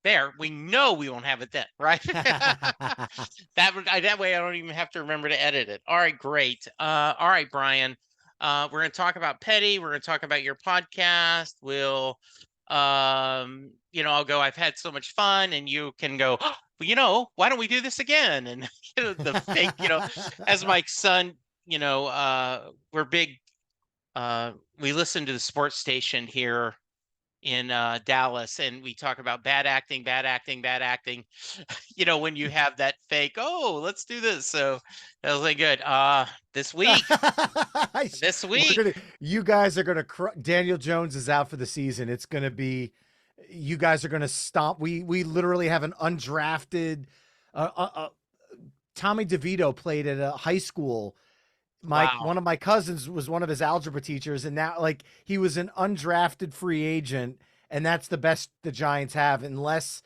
There, we know we won't have it then, right? That way I don't even have to remember to edit it. All right, great. All right, Brian. We're going to talk about Petty. We're going to talk about your podcast. I'll go, I've had so much fun, and you can go, oh, well, why don't we do this again? And the fake, as my son, we're big. We listen to the sports station here in Dallas, and we talk about bad acting, bad acting, bad acting. When you have that fake, oh, let's do this. So that was like good. This week, this We're week, gonna. You guys are gonna. Daniel Jones is out for the season. It's gonna be. You guys are gonna stop. We literally have an undrafted. Tommy DeVito played at a high school. wow, One of my cousins was one of his algebra teachers, and now like he was an undrafted free agent, and that's the best the Giants have, unless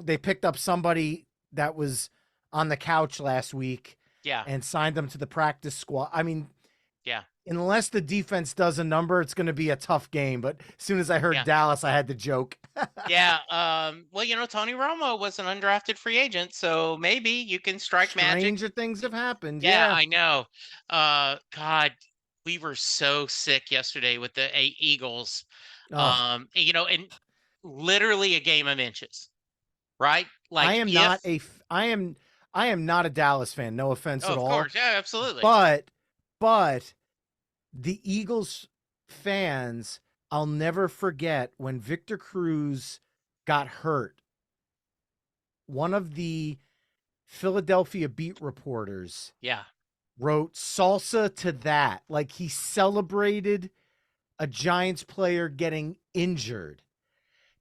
they picked up somebody that was on the couch last week yeah, and signed them to the practice squad. I mean, yeah, unless the defense does a number, it's going to be a tough game. But as soon as I heard yeah, Dallas, I had to joke. yeah. Well, Tony Romo was an undrafted free agent, so maybe you can strike magic. Stranger things have happened. Yeah, Yeah. I know. God, we were so sick yesterday with the Eagles. Oh, And literally a game of inches, right? I Like am if, not a. I am not a Dallas fan. No offense oh, at of all. course, yeah, absolutely. But but the Eagles fans, I'll never forget when Victor Cruz got hurt. One of the Philadelphia beat reporters Yeah, wrote salsa to that. Like he celebrated a Giants player getting injured.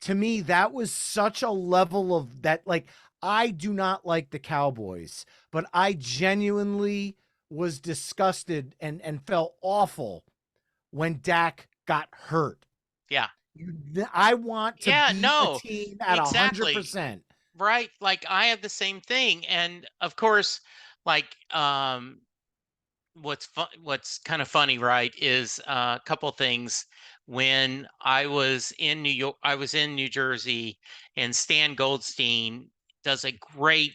To me, that was such a level of that. Like, I do not like the Cowboys, but I genuinely was disgusted and felt awful when Dak got hurt. yeah, I want to yeah. beat a No, team at exactly. 100%. Right. Like I have the same thing, and of course, like what's kind of funny, right, is a couple things. When I was in New York, I was in New Jersey, and Stan Goldstein does a great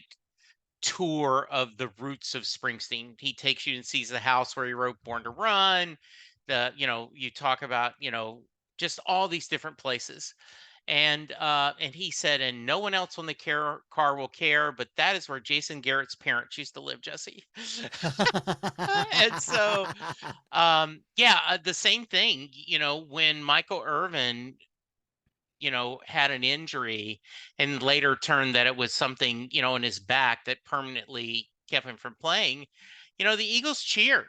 tour of the roots of Springsteen. He takes you and sees the house where he wrote Born to Run. You talk about, just all these different places. And he said, and no one else on the car will care, but that is where Jason Garrett's parents used to live, Jesse. And so yeah, the same thing, when Michael Irvin, had an injury and later turned that it was something, in his back that permanently kept him from playing, the Eagles cheered.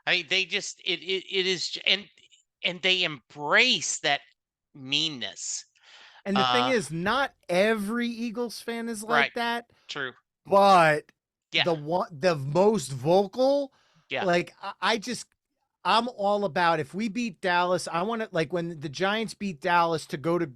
I mean, they just it is and they embrace that meanness. And the thing Uh is, not every Eagles fan is right. like that, True. but Yeah. the most vocal, Yeah. like I'm all about if we beat Dallas, I want to like when the Giants beat Dallas to go to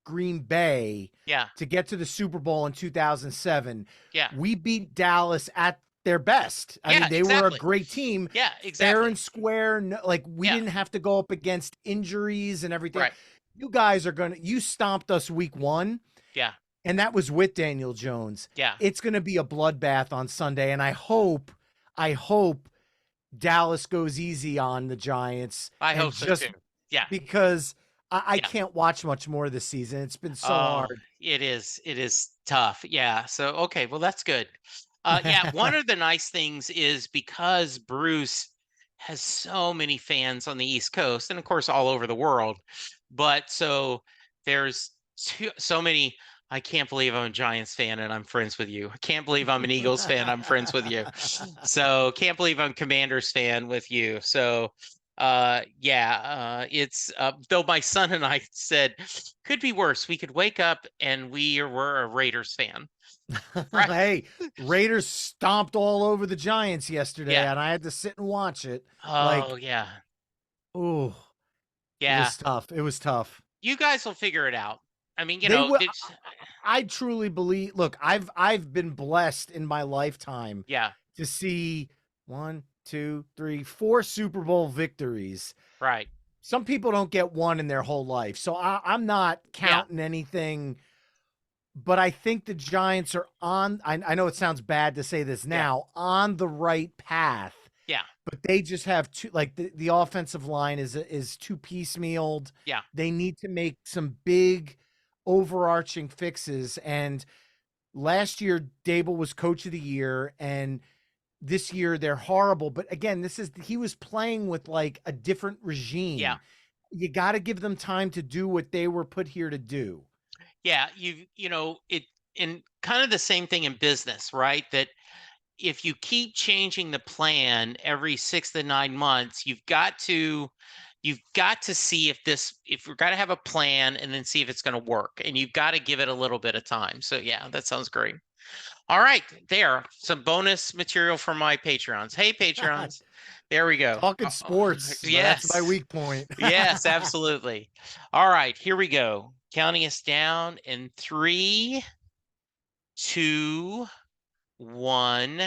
Green Bay Yeah. to get to the Super Bowl in 2007. Yeah. We beat Dallas at their best. I Yeah, mean, they were a exactly. great team, Yeah, fair exactly. and square. No, like we Yeah. didn't have to go up against injuries and everything. Right. You guys are you stomped us week 1, Yeah. and that was with Daniel Jones. Yeah. It's going to be a bloodbath on Sunday, and I hope Dallas goes easy on the Giants I and hope so too. just Yeah. because I Yeah. can't watch much more this season. It's been so Oh, hard. it is. It is tough. Yeah. So okay, well that's good. Yeah, one of the nice things is because Bruce has so many fans on the East Coast and of course all over the world. But so there's so many. I can't believe I'm a Giants fan and I'm friends with you. I can't believe I'm an Eagles fan. I'm friends with you. So can't believe I'm Commanders fan with you. So yeah, it's though my son and I said could be worse. We could wake up and were a Raiders fan. Right. Hey, Raiders stomped all over the Giants yesterday, Yeah. and I had to sit and watch it. Oh Like, yeah. oh, it Yeah. was tough. It was tough. You guys will figure it out. I mean, They will. it's I truly believe. Look, I've been blessed in my lifetime yeah, to see one, two, three, four Super Bowl victories. right. Some people don't get one in their whole life, so I'm not Yeah. counting anything but I think the Giants are on. I know it sounds bad to say this Yeah. now, on the right path, Yeah. but they just have too, like, the offensive line is too piecemealed. Yeah. They need to make some big overarching fixes. And last year, Dable was coach of the year, and this year they're horrible. But again, he was playing with like a different Yeah. regime. You got to give them time to do what they were put here to do. Yeah. It, and kind of the same thing in business, right? That if you keep changing the plan every 6 to 9 months, you've got to see if we're got to have a plan and then see if it's going to work, and you've got to give it a little bit of time. So yeah, that sounds great. All right, there, some bonus material for my Patreons. Hey, Patreons, there we go. Talking sports, that's my Yes, weak point. yes, absolutely. All right, here we go. Counting us down in 3, 2, 1.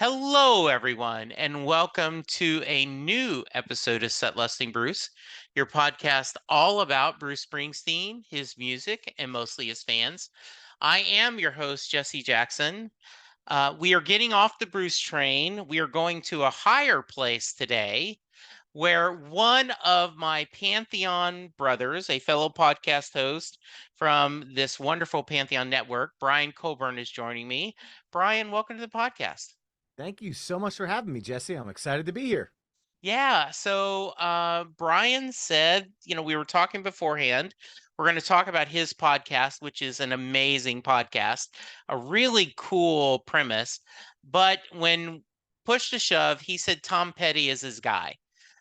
Hello, everyone, and welcome to a new episode of Set Lusting Bruce, your podcast all about Bruce Springsteen, his music, and mostly his fans. I am your host, Jesse Jackson. We are getting off the Bruce train. We are going to a higher place today where one of my Pantheon brothers, a fellow podcast host from this wonderful Pantheon network, Brian Colburn, is joining me. Brian, welcome to the podcast. Thank you so much for having me, Jesse. I'm excited to be here. Yeah. So Brian said, we were talking beforehand. We're going to talk about his podcast, which is an amazing podcast, a really cool premise. But when push to shove, he said Tom Petty is his guy.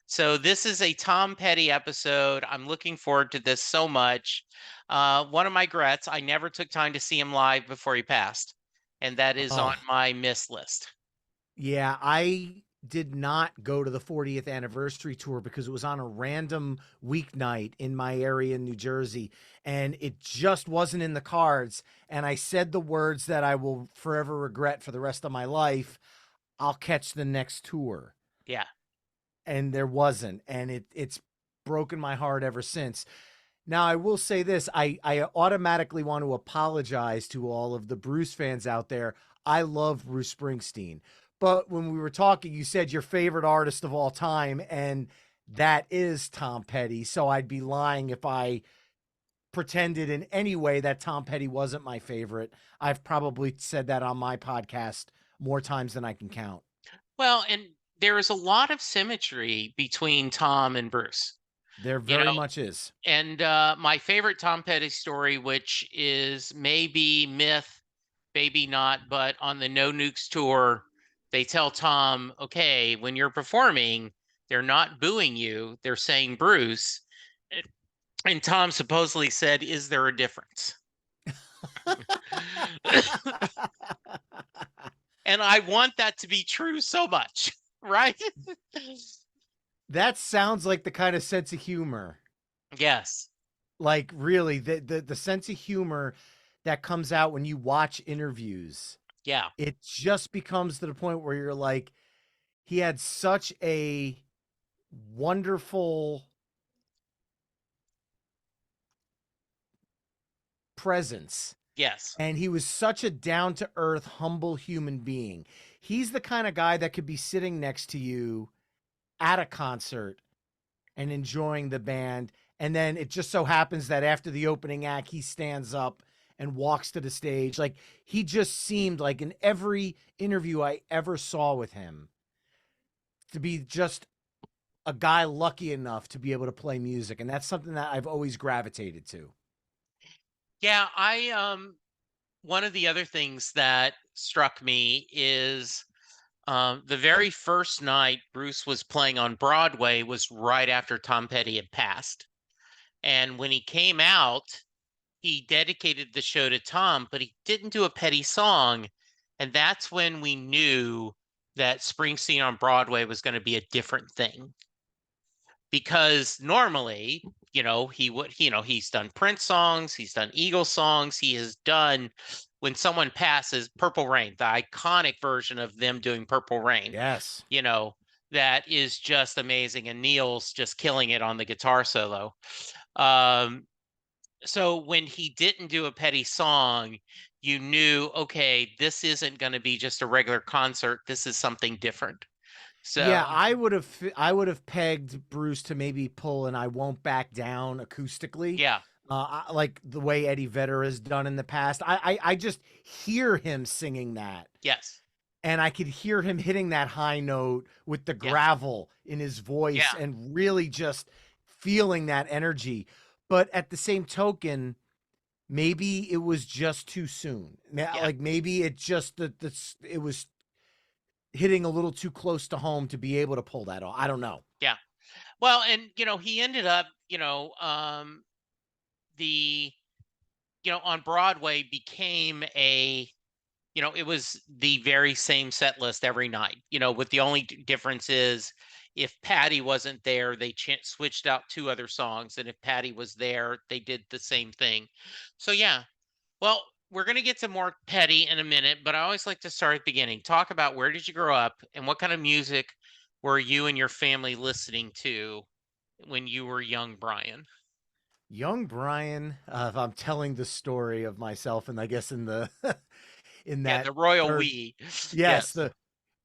So this is a Tom Petty episode. I'm looking forward to this so much. One of my regrets, I never took time to see him live before he passed, and that is on Oh, my miss list. yeah, I did not go to the 40th anniversary tour because it was on a random weeknight in my area in New Jersey, and it just wasn't in the cards. And I said the words that I will forever regret for the rest of my life. I'll catch the next tour. Yeah. And there wasn't. And it's broken my heart ever since. Now, I will say this, I automatically want to apologize to all of the Bruce fans out there. I love Bruce Springsteen. But when we were talking, you said your favorite artist of all time, and that is Tom Petty. So I'd be lying if I pretended in any way that Tom Petty wasn't my favorite. I've probably said that on my podcast more times than I can count. Well, and there is a lot of symmetry between Tom and Bruce, There you very know. much is. And my favorite Tom Petty story, which is maybe myth, maybe not, but on the No Nukes tour, they tell Tom, okay, when you're performing, they're not booing you, they're saying Bruce. And Tom supposedly said, is there a difference? And I want that to be true so much, right? That sounds like the kind of sense of humor. Yes. Like really, the sense of humor that comes out when you watch interviews, Yeah. it just becomes to the point where you're like, he had such a wonderful presence, Yes. and he was such a down to earth, humble human being. He's the kind of guy that could be sitting next to you at a concert and enjoying the band. And then it just so happens that after the opening act, he stands up and walks to the stage. Like, he just seemed like, in every interview I ever saw with him, to be just a guy lucky enough to be able to play music. And that's something that I've always gravitated to. Yeah, I one of the other things that struck me is the very first night Bruce was playing on Broadway was right after Tom Petty had passed. And when he came out, he dedicated the show to Tom, but he didn't do a Petty song. And that's when we knew that Springsteen on Broadway was going to be a different thing. Because normally, he's done Prince songs, he's done Eagle songs, he has done, when someone passes, Purple Rain, the iconic version of them doing Purple Rain, Yes. you know, that is just amazing. And Neil's just killing it on the guitar solo. Um, So when he didn't do a Petty song, you knew, okay, this isn't going to be just a regular concert. This is something different. Yeah, So I would have pegged Bruce to maybe pull an "I Won't Back Down" acoustically, yeah, like the way Eddie Vedder has done in the past. I just hear him singing that, yes, and I could hear him hitting that high note with the yeah, gravel in his voice yeah, and really just feeling that energy. But at the same token, maybe it was just too soon. yeah, Like maybe it just it was hitting a little too close to home to be able to pull that off. I don't know. yeah. Well, and he ended up, the on Broadway became a it was the very same set list every night. With the only difference is if Patty wasn't there, they switched out two other songs, and if Patty was there, they did the same thing. So yeah, well, we're gonna get to more Petty in a minute, but I always like to start at the beginning. Talk about where did you grow up, and what kind of music were you and your family listening to when you were young, Brian? Young Brian, if I'm telling the story of myself, and I guess in the in Yeah, that the Royal third, We. yes, Yes. the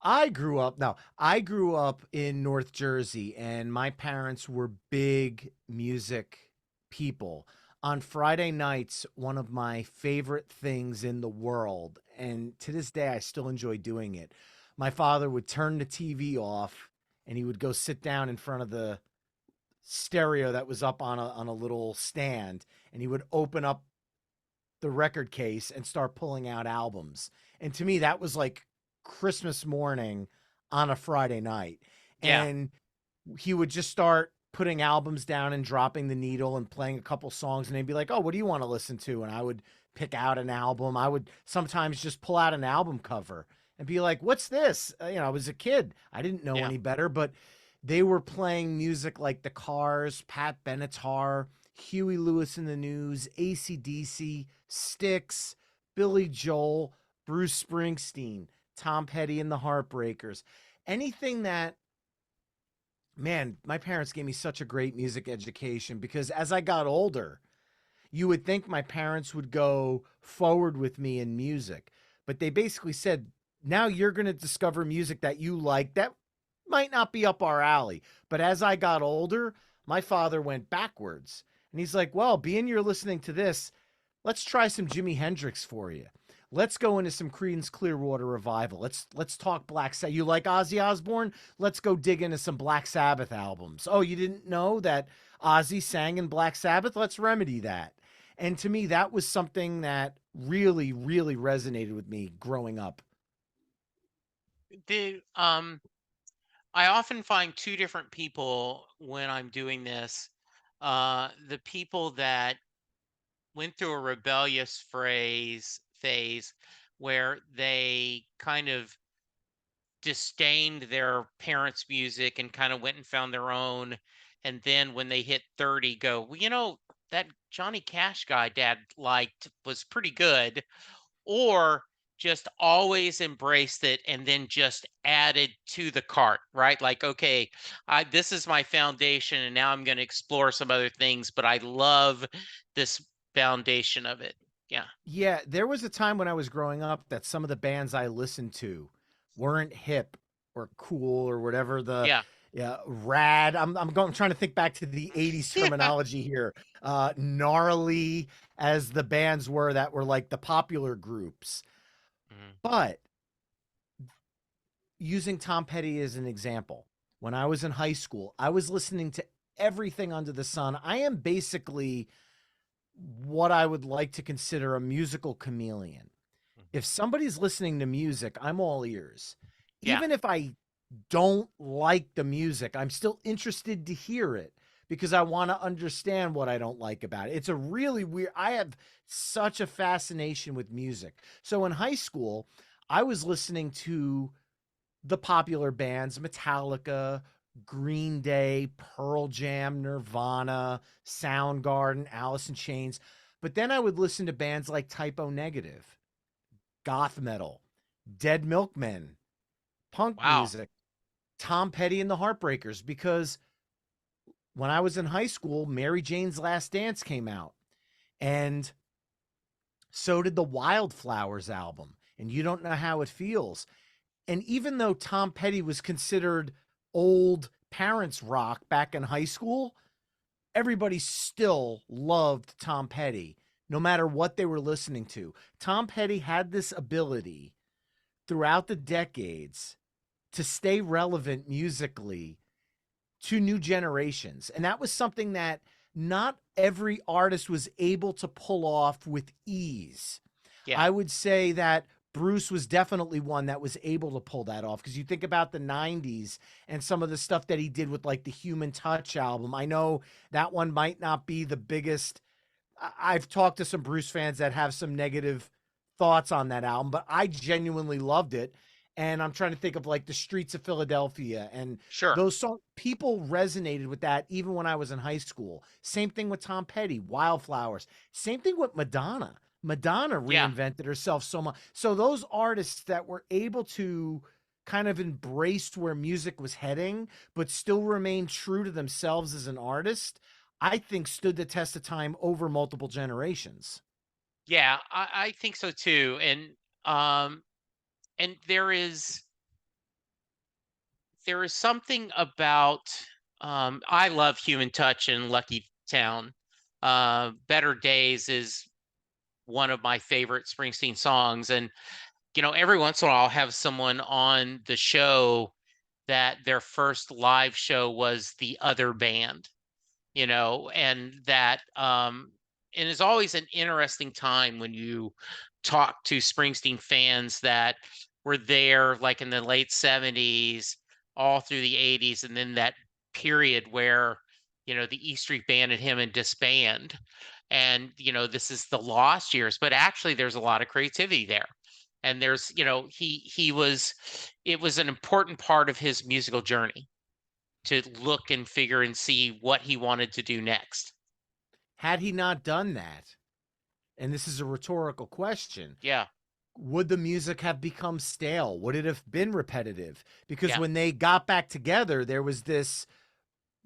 I grew up in North Jersey, and my parents were big music people. On Friday nights, one of my favorite things in the world, and to this day I still enjoy doing it. My father would turn the TV off and he would go sit down in front of the stereo that was up on a little stand, and he would open up the record case and start pulling out albums. And to me, that was like Christmas morning on a Friday night. Yeah. And he would just start putting albums down and dropping the needle and playing a couple songs. And they'd be like, "Oh, what do you want to listen to?" And I would pick out an album. I would sometimes just pull out an album cover and be like, "What's this?" I was a kid. I didn't know Yeah. any better, but they were playing music like The Cars, Pat Benatar, Huey Lewis in the News, AC/DC, Styx, Billy Joel, Bruce Springsteen, Tom Petty and the Heartbreakers. Anything that, man, my parents gave me such a great music education because as I got older, you would think my parents would go forward with me in music, but they basically said, now you're going to discover music that you like that might not be up our alley. But as I got older, my father went backwards. And he's like, well, being you're listening to this, let's try some Jimi Hendrix for you. Let's go into some Creedence Clearwater Revival. Let's talk Black Sabbath. You like Ozzy Osbourne? Let's go dig into some Black Sabbath albums. Oh, you didn't know that Ozzy sang in Black Sabbath? Let's remedy that. And to me, that was something that really, really resonated with me growing up. The I often find two different people when I'm doing this. The people that went through a rebellious phase where they kind of disdained their parents' music and kind of went and found their own. And then when they hit 30, go, well, that Johnny Cash guy dad liked was pretty good. Or just always embraced it and then just added to the cart, right? Like, okay, this is my foundation, and now I'm going to explore some other things, but I love this foundation of it. Yeah, Yeah, there was a time when I was growing up that some of the bands I listened to weren't hip or cool or whatever the, yeah, yeah, rad. I'm trying to think back to the 80s yeah, terminology here. Gnarly as the bands were that were like the popular groups. mhm, But using Tom Petty as an example, when I was in high school, I was listening to everything under the sun. I am basically what I would like to consider a musical chameleon. mhm. If somebody's listening to music, I'm all ears. Yeah. Even if I don't like the music, I'm still interested to hear it because I want to understand what I don't like about it. It's a really weird, I have such a fascination with music. So in high school, I was listening to the popular bands Metallica, Green Day, Pearl Jam, Nirvana, Soundgarden, Alice in Chains. But then I would listen to bands like Typo Negative, goth metal, Dead Milkmen, punk Wow. music, Tom Petty and the Heartbreakers, because when I was in high school, Mary Jane's Last Dance came out. And so did the Wildflowers album. And You Don't Know How It Feels. And even though Tom Petty was considered old parents rock back in high school, everybody still loved Tom Petty, no matter what they were listening to. Tom Petty had this ability throughout the decades to stay relevant musically to new generations. And that was something that not every artist was able to pull off with ease. Yeah, I would say that Bruce was definitely one that was able to pull that off, because you think about the 90s and some of the stuff that he did with like the Human Touch album. I know that one might not be the biggest. I've talked to some Bruce fans that have some negative thoughts on that album, but I genuinely loved it. And I'm trying to think of like The Streets of Philadelphia and sure. those songs. People resonated with that even when I was in high school. Same thing with Tom Petty, Wildflowers. Same thing with Madonna. Madonna Yeah. reinvented herself so much. So those artists that were able to kind of embrace where music was heading, but still remain true to themselves as an artist, I think stood the test of time over multiple generations. Yeah, I think so too. Um and there is something about I love Human Touch and Lucky Town. Better Days is one of my favorite Springsteen songs. And every once in a while I'll have someone on the show that their first live show was the other band, and that and it's always an interesting time when you talk to Springsteen fans that were there like in the late 70s all through the 80s, and then that period where the E Street Band and him and disband. And this is the lost years, but actually there's a lot of creativity there. And there's he was it was an important part of his musical journey to look and figure and see what he wanted to do next. Had he not done that, and this is a rhetorical question, Yeah, would the music have become stale? Would it have been repetitive? Because yeah, when they got back together, there was this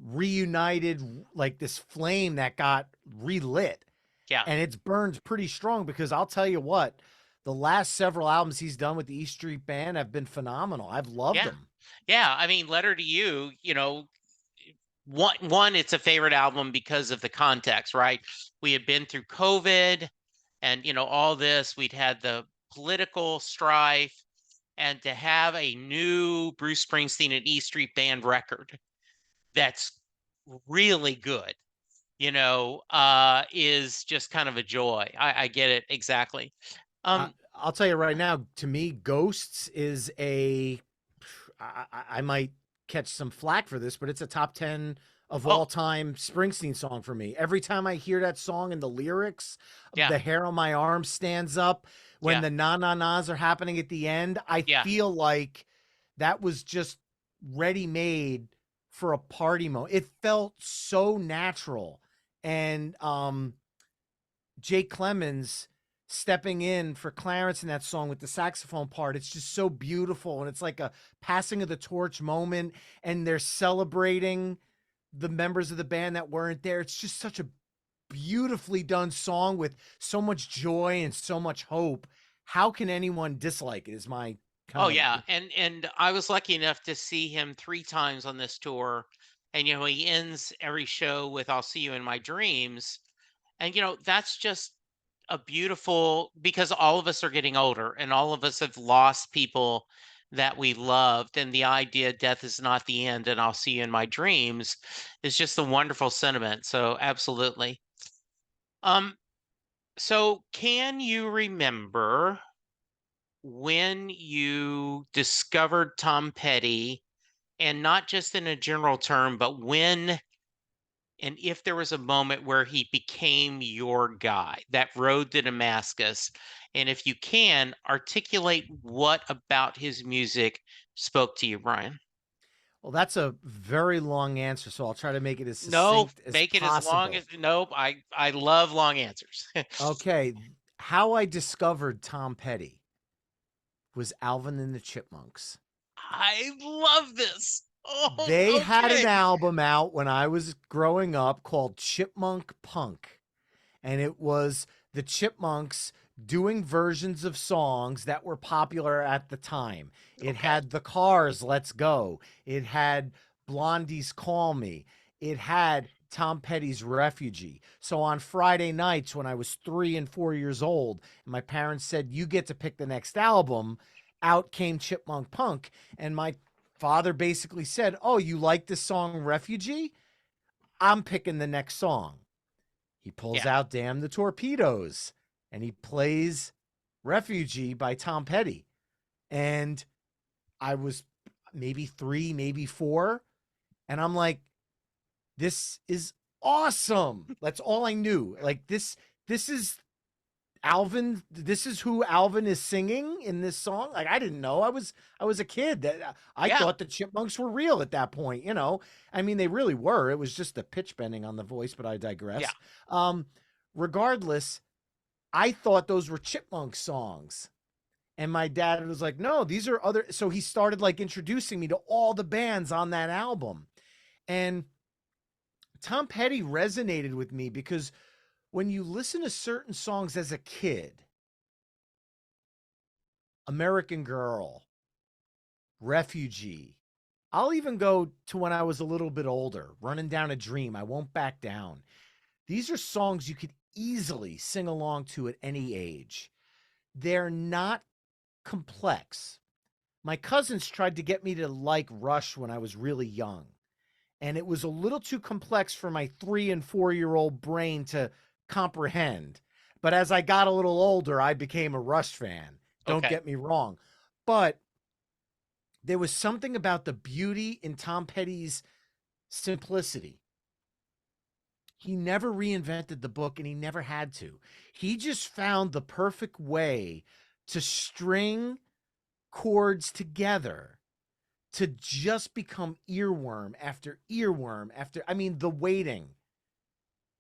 reunited, like this flame that got relit, yeah, and it's burned pretty strong. Because I'll tell you what, the last several albums he's done with the E Street Band have been phenomenal. I've loved yeah, them. yeah. I mean, Letter to You, one, it's a favorite album because of the context, right? We had been through COVID and all this. We'd had the political strife, and to have a new Bruce Springsteen and E Street Band record that's really good, is just kind of a joy. I get it exactly. Um, I'll tell you right now, to me, Ghosts is a. I might catch some flack for this, but it's a top 10 of oh all time Springsteen song for me. Every time I hear that song and the lyrics, yeah, the hair on my arm stands up. When yeah, the na na na's are happening at the end, I yeah, feel like that was just ready made for a party mode. It felt so natural. And Jake Clemens stepping in for Clarence in that song with the saxophone part. It's just so beautiful. And it's like a passing of the torch moment. And they're celebrating the members of the band that weren't there. It's just such a beautifully done song with so much joy and so much hope. How can anyone dislike it? Is my oh kind of. yeah. And I was lucky enough to see him 3 times on this tour. And he ends every show with "I'll see you in my dreams." And that's just a beautiful, because all of us are getting older and all of us have lost people that we loved, and the idea death is not the end and I'll see you in my dreams is just a wonderful sentiment. So absolutely. Um so can you remember when you discovered Tom Petty, and not just in a general term, but when and if there was a moment where he became your guy, that road to Damascus, and if you can, articulate what about his music spoke to you, Brian? Well, that's a very long answer, so I'll try to make it as No, succinct as make it as long possible. as nope. I love long answers. Okay, how I discovered Tom Petty was Alvin and the Chipmunks. I love this. Oh, They had an okay. album out when I was growing up called Chipmunk Punk. and it was the Chipmunks doing versions of songs that were popular at the time. It Okay. had the Cars' Let's Go. It had Blondie's Call Me. It had Tom Petty's Refugee. So on Friday nights when I was 3 and 4 years old, and my parents said, "You get to pick the next album," out came Chipmunk Punk. And my father basically said, "Oh, you like this song Refugee? I'm picking the next song." He pulls Yeah. out Damn the Torpedoes and he plays Refugee by Tom Petty. And I was maybe 3, maybe 4. And I'm like, this is awesome. That's all I knew. Like this is Alvin. This is who Alvin is singing in this song. Like I didn't know. I was a kid that I Yeah. thought the Chipmunks were real at that point. I mean they really were. It was just the pitch bending on the voice, but I Yeah. digress. Um, Regardless, I thought those were Chipmunk songs. And my dad was like, "No, these are other." So he started like introducing me to all the bands on that album. And Tom Petty resonated with me because when you listen to certain songs as a kid, American Girl, Refugee, I'll even go to when I was a little bit older, Running Down a Dream, I Won't Back Down. These are songs you could easily sing along to at any age. They're not complex. My cousins tried to get me to like Rush when I was really young, and it was a little too complex for my 3 and 4 year old brain to comprehend. But as I got a little older, I became a Rush fan. Don't Okay. get me wrong. But there was something about the beauty in Tom Petty's simplicity. He never reinvented the book and he never had to. He just found the perfect way to string chords together to just become earworm after earworm after, I mean, The Waiting,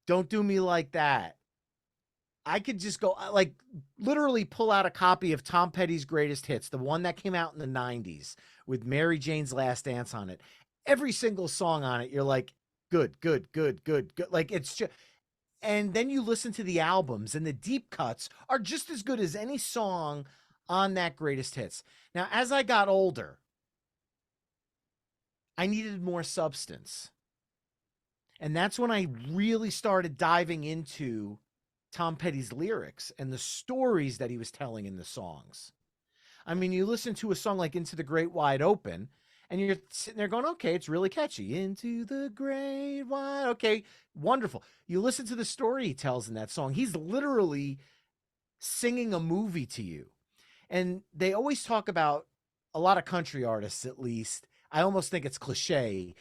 Don't Do Me Like That. I could just go like literally pull out a copy of Tom Petty's Greatest Hits, the one that came out in the 90s with Mary Jane's Last Dance on it. Every single song on it, you're like, good, good, good, good, good. Like it's just, and then you listen to the albums and the deep cuts are just as good as any song on that Greatest Hits. Now, as I got older, I needed more substance. And that's when I really started diving into Tom Petty's lyrics and the stories that he was telling in the songs. I mean, you listen to a song like Into the Great Wide Open, and you're sitting there going, okay, it's really catchy. Into the Great Wide, okay, wonderful. You listen to the story he tells in that song. He's literally singing a movie to you. And they always talk about a lot of country artists, at least. I almost think it's cliche.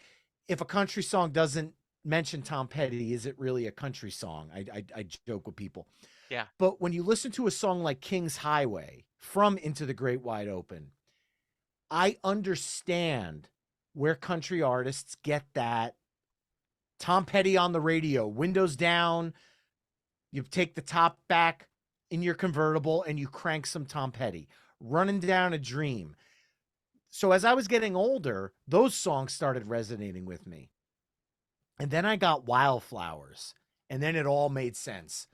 If a country song doesn't mention Tom Petty, is it really a country song? I joke with people. Yeah. But when you listen to a song like King's Highway from Into the Great Wide Open, I understand where country artists get that Tom Petty on the radio, windows down, you take the top back in your convertible and you crank some Tom Petty, Running Down a Dream. So as I was getting older, those songs started resonating with me. And then I got Wildflowers, and then it all made sense.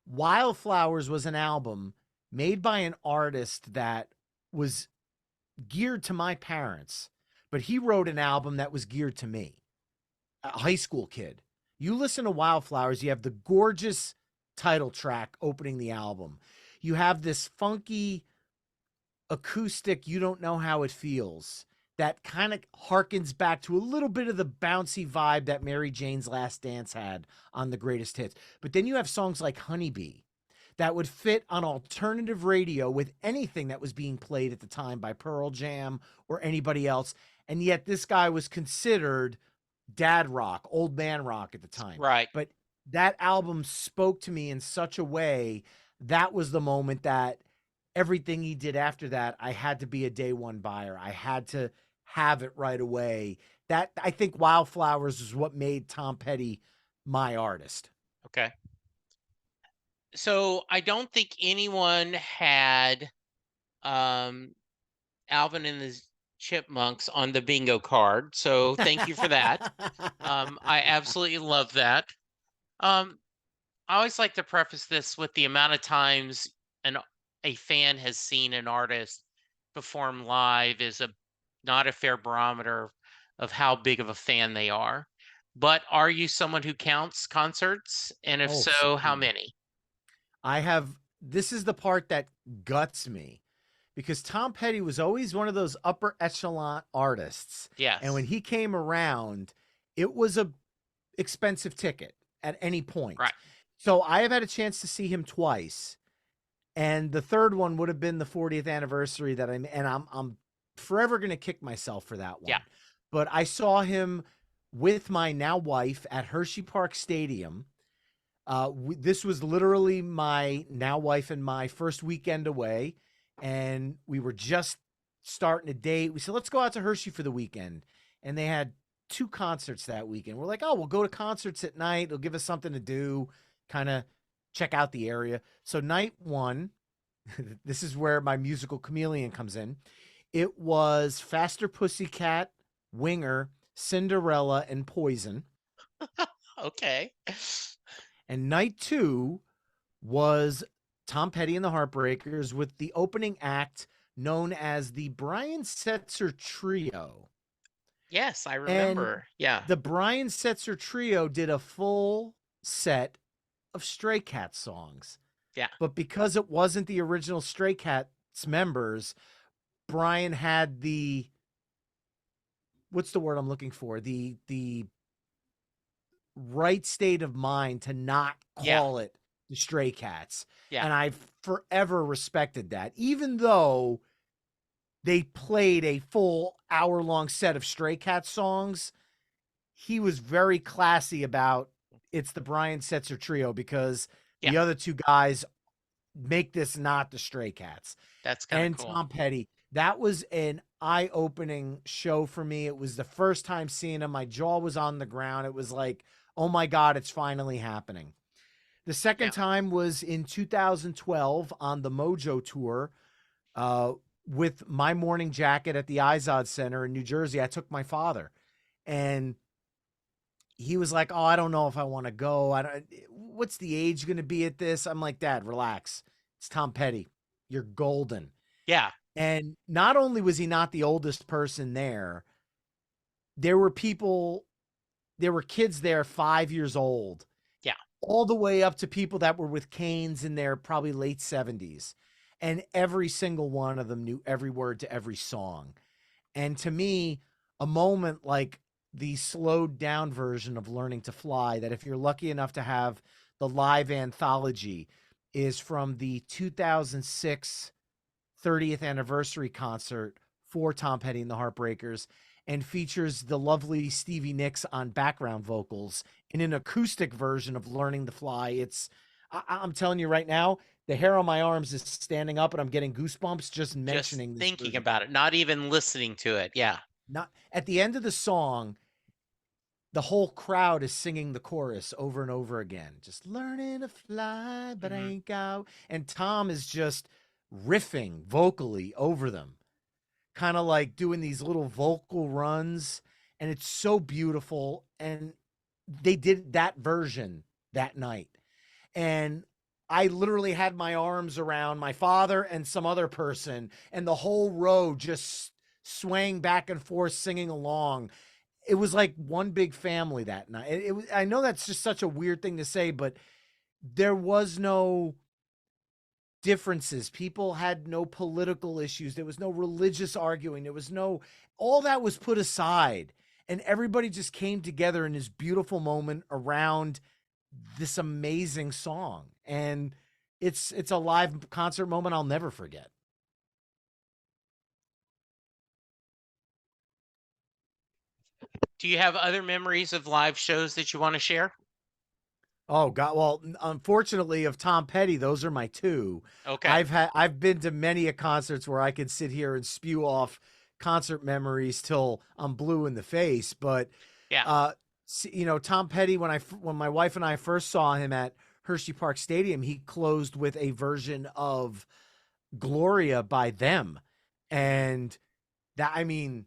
Wildflowers was an album made by an artist that was geared to my parents, but he wrote an album that was geared to me, a high school kid. You listen to Wildflowers, you have the gorgeous title track opening the album. You have this funky acoustic, You Don't Know How It Feels, that kind of harkens back to a little bit of the bouncy vibe that Mary Jane's Last Dance had on the Greatest Hits. But then you have songs like Honeybee that would fit on alternative radio with anything that was being played at the time by Pearl Jam or anybody else. And yet this guy was considered dad rock, old man rock at the time. Right. But that album spoke to me in such a way. That was the moment that everything he did after that, I had to be a day one buyer. I had to have it right away. That I think Wildflowers is what made Tom Petty my artist. Okay. So I don't think anyone had um Alvin and the Chipmunks on the bingo card. So thank you for that. I absolutely love that. Um, I always like to preface this with the amount of times an a fan has seen an artist perform live is a not a fair barometer of how big of a fan they are. But are you someone who counts concerts? And if Oh, so, how certainly. many? I have this is the part that guts me because Tom Petty was always one of those upper echelon artists. And when Yes. he came around, it was a expensive ticket at any point. Right. So I have had a chance to see him twice. And the third one would have been the 40th anniversary that I'm forever going to kick myself for that Yeah. one. But I saw him with my now wife at Hershey Park Stadium. This was literally my now wife and my first weekend away, and we were just starting to date. We said, let's go out to Hershey for the weekend. And they had two concerts that weekend. We're like, oh, we'll go to concerts at night. It'll give us something to do, kind of check out the area. So, night one, this is where my musical chameleon comes in. It was Faster Pussycat, Winger, Cinderella, and Poison. Okay. And night two was Tom Petty and the Heartbreakers with the opening act known as the Brian Setzer Trio. Yes, I And remember. Yeah. the Brian Setzer Trio did a full set of Stray Cats songs. Yeah. But because it wasn't the original Stray Cats members, Brian had the what's the word I'm looking for? The right state of mind to not Yeah. call it the Stray Cats. Yeah. And I've forever respected that, even though they played a full hour-long set of Stray Cats songs. He was very classy about it's the Brian Setzer Trio because Yeah. the other two guys make this not the Stray Cats. That's kind of And cool. Tom Petty, that was an eye-opening show for me. It was the first time seeing him. My jaw was on the ground. It was like, oh my God, it's finally happening. The second Yeah. time was in 2012 on the Mojo tour uh, with My Morning Jacket at the Izod Center in New Jersey. I took my father, and he was like, "Oh, I don't know if I want to go. I don't. What's the age going to be at this?" I'm like, "Dad, relax. It's Tom Petty. You're golden." Yeah. And not only was he not the oldest person there, there were people, there were kids there 5 years old, Yeah. all the way up to people that were with canes in their probably late 70s. And every single one of them knew every word to every song. And to me, a moment like the slowed down version of Learning to Fly, that if you're lucky enough to have the live anthology, is from the 2006 30th anniversary concert for Tom Petty and the Heartbreakers and features the lovely Stevie Nicks on background vocals in an acoustic version of Learning to Fly. I'm telling you right now, the hair on my arms is standing up and I'm getting goosebumps just Just mentioning this thinking version. about it, not even listening to it. Yeah. Not at the end of the song, the whole crowd is singing the chorus over and over again. Just learning to fly, but I Hmm. ain't got. And Tom is just riffing vocally over them, kind of like doing these little vocal runs. And it's so beautiful. And they did that version that night. And I literally had my arms around my father and some other person, and the whole row just swaying back and forth, singing along. It was like one big family that night. It was, I know that's just such a weird thing to say, but there was no differences. People had no political issues. There was no religious arguing. There was no, all that was put aside. And everybody just came together in this beautiful moment around this amazing song. And it's a live concert moment I'll never forget. Do you have other memories of live shows that you want to share? Oh God! Well, unfortunately, of Tom Petty, those are my two. Okay. I've been to many a concerts where I could sit here and spew off concert memories till I'm blue in the face. But Yeah. uh, Tom Petty, when my wife and I first saw him at Hershey Park Stadium, he closed with a version of Gloria by them, and that I mean,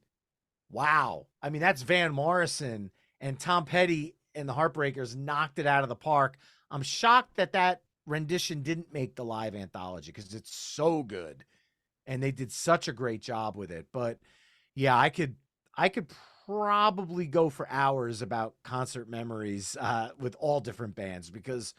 wow! I mean, that's Van Morrison and Tom Petty and the Heartbreakers knocked it out of the park I'm shocked that that rendition didn't make the live anthology because it's so good and they did such a great job with it. But yeah, I could probably go for hours about concert memories with all different bands because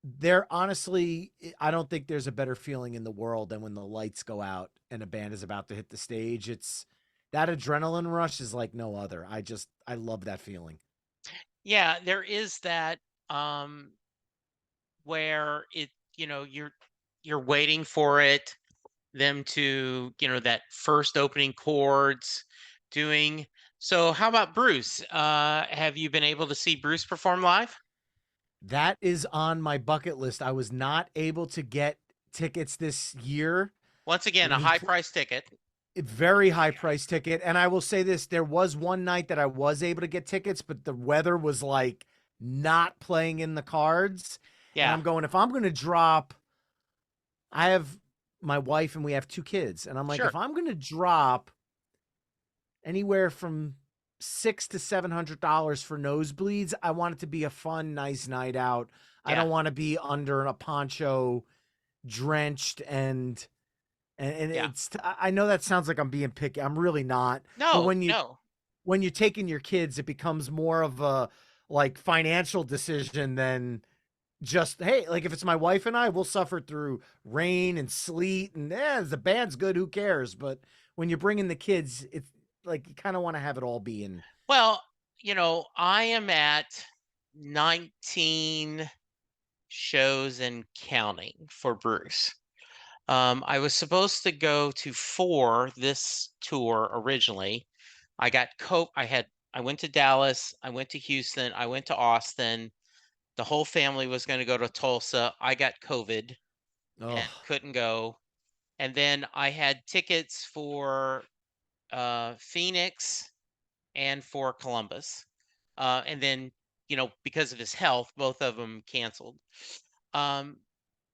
they're honestly, I don't think there's a better feeling in the world than when the lights go out and a band is about to hit the stage. It's that adrenaline rush is like no other. I love that feeling. Yeah, there is that um where you're waiting for them to, that first opening chords doing. So how about Bruce? Have you been able to see Bruce perform live? That is on my bucket list. I was not able to get tickets this year Once again, a when high price ticket. very high price ticket. And I will say this, there was one night that I was able to get tickets, but the weather was like not playing in the cards. And Yeah, I'm going, if I'm going to drop, I have my wife and we have two kids. And I'm like, sure. if I'm going to drop anywhere from $600 to $700 for nosebleeds, I want it to be a fun, nice night out. I Yeah, don't want to be under a poncho drenched and yeah. it's I know that sounds like I'm being picky. I'm really not. But No, no. when you're taking your kids, it becomes more of a like financial decision than just hey, like if it's my wife and I, we'll suffer through rain and sleet and the band's good, who cares? But when you're bringing the kids, it's like you kind of want to have it all be in. Well, I am at 19 shows and counting for Bruce. I was supposed to go to 4 this tour originally. I went to Dallas, I went to Houston, I went to Austin. The whole family was going to go to Tulsa. I got COVID and Oh, couldn't go. And then I had tickets for Phoenix and for Columbus. And then, because of his health, both of them canceled. Um,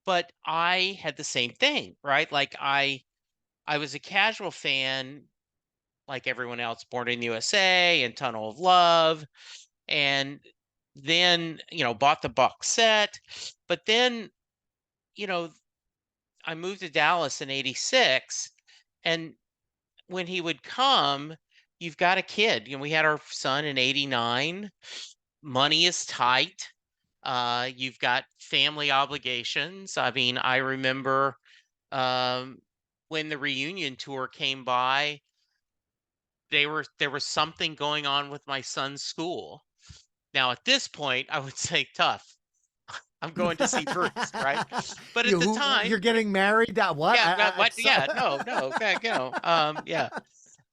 but I had the same thing, right? Like I was a casual fan, like everyone else, Born in the USA and Tunnel of Love, and then bought the box set. But then you know I moved to Dallas in '86, and when he would come, you've got a kid. We had our son in '89. Money is tight. You've got family obligations. I mean, I remember um, when the reunion tour came by, there was something going on with my son's school. Now, at this point, I would say tough. I'm going to see Bruce, right? But at you the who time, you're getting married? That what? yeah, what? So, Yeah, no, no, okay, yeah.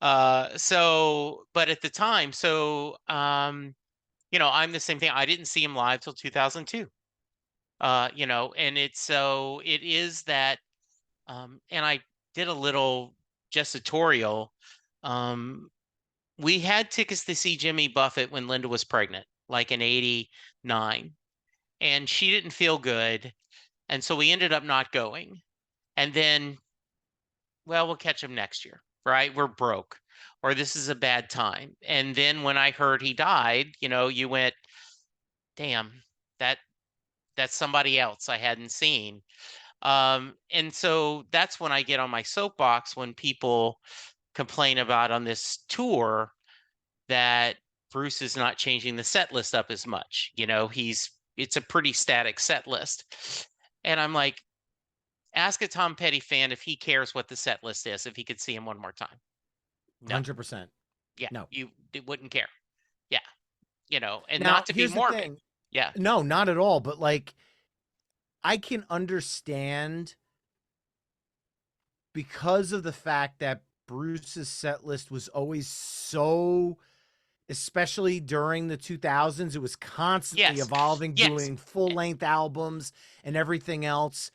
But at the time, I'm the same thing. I didn't see him live till 2002. And it is that, and I did a little gestatorial. Um, we had tickets to see Jimmy Buffett when Linda was pregnant, like in '89, and she didn't feel good. And so we ended up not going. And then, well, we'll catch him next year, right? We're broke, or this is a bad time. And then when I heard he died, you went, damn, that that's somebody else I hadn't seen. And so that's when I get on my soapbox when people complain about on this tour that Bruce is not changing the set list up as much. It's a pretty static set list. And I'm like, ask a Tom Petty fan if he cares what the set list is, if he could see him one more time. No. 100%. Yeah, No. you wouldn't care. Yeah, and Now, not to be here's the morbid. thing. Yeah. No, not at all. But like, I can understand because of the fact that Bruce's set list was always so, especially during the 2000s, it was constantly Yes. evolving, Yes. doing full length albums and everything else.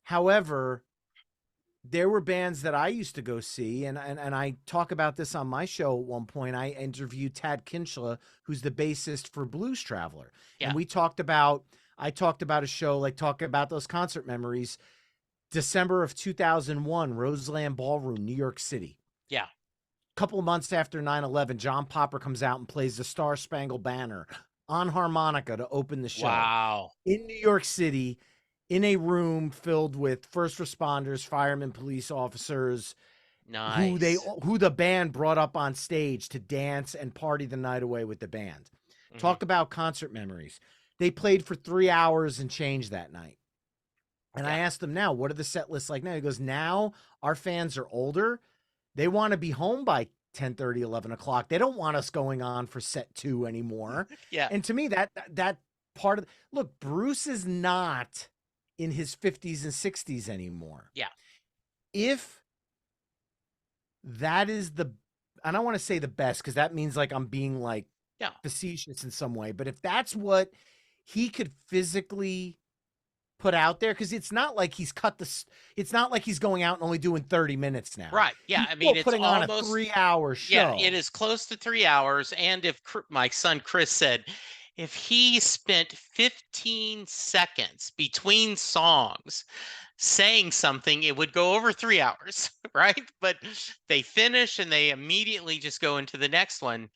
However, there were bands that I used to go see, and I talk about this on my show at one point. I interviewed Tad Kinchla, who's the bassist for Blues Traveler, and Yeah. I talked about a show like talking about those concert memories. December of 2001, Roseland Ballroom, New York City. Yeah. A couple of months after 9/11, John Popper comes out and plays the Star Spangled Banner on harmonica to open the show Wow. in New York City, in a room filled with first responders, firemen, police officers, Nice. who the band brought up on stage to dance and party the night away with the band. Hmm. Talk about concert memories. They played for 3 hours and change that night. And I Yeah. asked him now, what are the set lists like now? He goes, now our fans are older. They want to be home by 10:30, 11 o'clock. They don't want us going on for set two anymore. Yeah. And to me, that part of look, Bruce is not in his 50s and 60s anymore. Yeah. If that is the, I don't want to say the best because that means like I'm being like Yeah. facetious in some way, but if that's what he could physically put out there, because it's not like he's it's not like he's going out and only doing 30 minutes now. Right. Yeah. He's I still mean, it's putting on a almost, 3 hour yeah, show. it is close to 3 hours. And if my son Chris said, if he spent 15 seconds between songs saying something, it would go over 3 hours, right? But they finish and they immediately just go into the next one.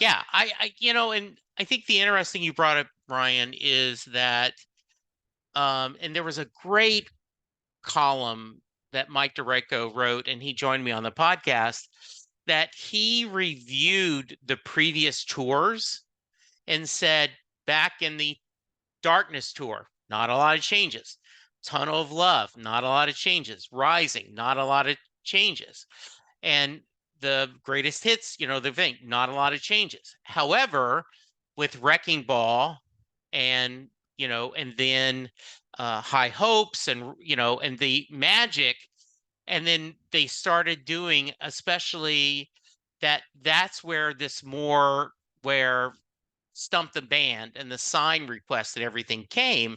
Yeah, and I think the interesting you brought up, Brian, is that, and there was a great column that Mike DeRico wrote, and he joined me on the podcast, that he reviewed the previous tours and said back in the Darkness tour, not a lot of changes. Tunnel of Love, not a lot of changes. Rising, not a lot of changes. And the greatest hits, the thing, not a lot of changes. However, with Wrecking Ball and, and then High Hopes and the Magic, and then they started doing, especially that's where this more, where Stump the Band and the sign request and everything came.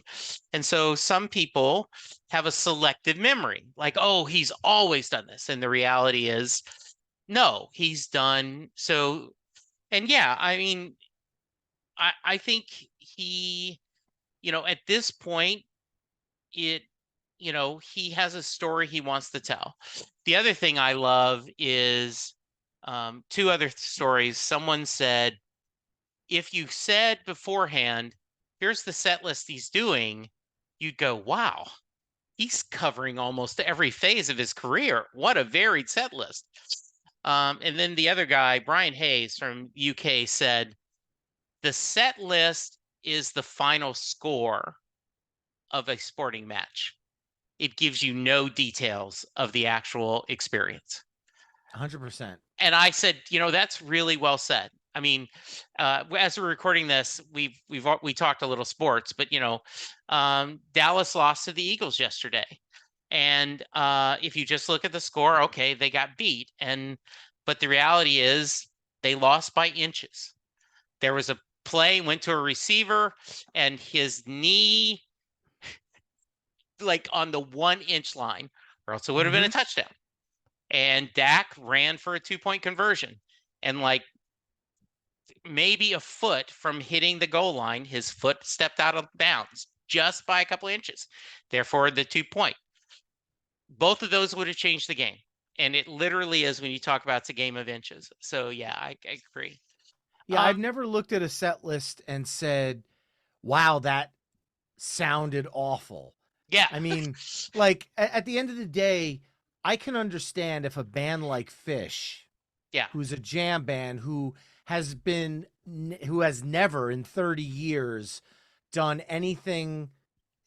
And so some people have a selective memory, like, oh, he's always done this. And the reality is, no, he's done so. And yeah, I mean, I think he, at this point, it, he has a story he wants to tell. The other thing I love is two other stories. Someone said, if you said beforehand, here's the set list he's doing, you'd go, wow, he's covering almost every phase of his career. What a varied set list. And then the other guy, Brian Hayes from UK, said, the set list is the final score of a sporting match. It gives you no details of the actual experience. 100%. And I said, that's really well said. I mean, as we're recording this, we talked a little sports, but Dallas lost to the Eagles yesterday, and if you just look at the score, okay, they got beat, but the reality is they lost by inches. There was a play, went to a receiver, and his knee, like on the 1 inch line, or else it would have been a touchdown. And Dak ran for a 2-point conversion, and like maybe a foot from hitting the goal line, his foot stepped out of bounds just by a couple of inches. Therefore, the 2-point. Both of those would have changed the game. And it literally is, when you talk about, it's a game of inches. So yeah, I agree. Yeah, I've never looked at a set list and said, wow, that sounded awful. Yeah. I mean, like at the end of the day, I can understand if a band like Fish, Yeah. who's a jam band who has never in 30 years done anything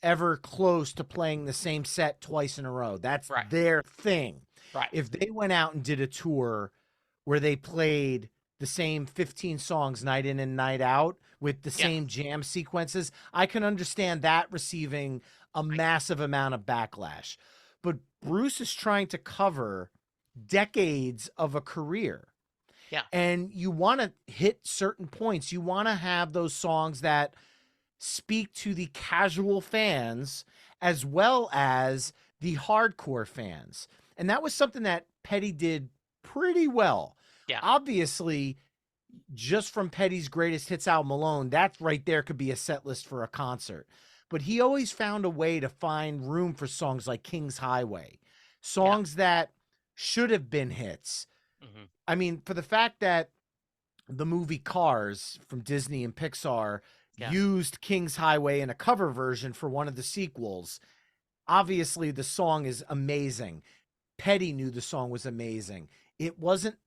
ever close to playing the same set twice in a row. That's Right. their thing. Right. If they went out and did a tour where they played the same 15 songs night in and night out with the Yeah. same jam sequences, I can understand that receiving a massive amount of backlash. But Bruce is trying to cover decades of a career. Yeah. And you want to hit certain points. You want to have those songs that speak to the casual fans as well as the hardcore fans. And that was something that Petty did pretty well. Yeah. Obviously, just from Petty's greatest hits album alone, that right there could be a set list for a concert. But he always found a way to find room for songs like King's Highway, songs that should have been hits. I mean, for the fact that the movie Cars from Disney and Pixar Yeah. used King's Highway in a cover version for one of the sequels. Obviously, the song is amazing. Petty knew the song was amazing. It wasn't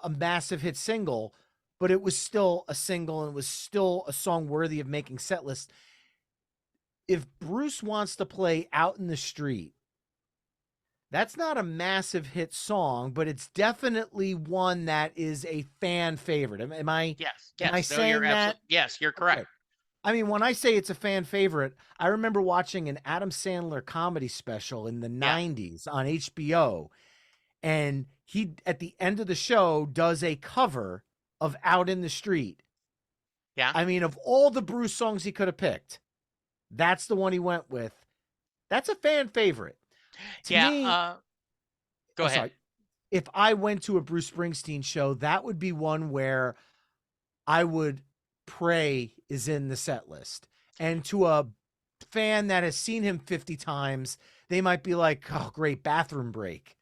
a massive hit single, but it was still a single and it was still a song worthy of making set lists. If Bruce wants to play Out in the Street, that's not a massive hit song, but it's definitely one that is a fan favorite. Am I Yes. am I Yes. No, you're saying that? absolutely, yes, you're correct. Okay. I mean, when I say it's a fan favorite, I remember watching an Adam Sandler comedy special in the Yeah. 90s on HBO, and he at the end of the show does a cover of Out in the Street. Yeah. I mean, of all the Bruce songs he could have picked, that's the one he went with. That's a fan favorite. To Yeah. me, Go oh ahead. sorry, if I went to a Bruce Springsteen show, that would be one where I would pray is in the set list. And to a fan that has seen him 50 times, they might be like, "Oh, great bathroom break."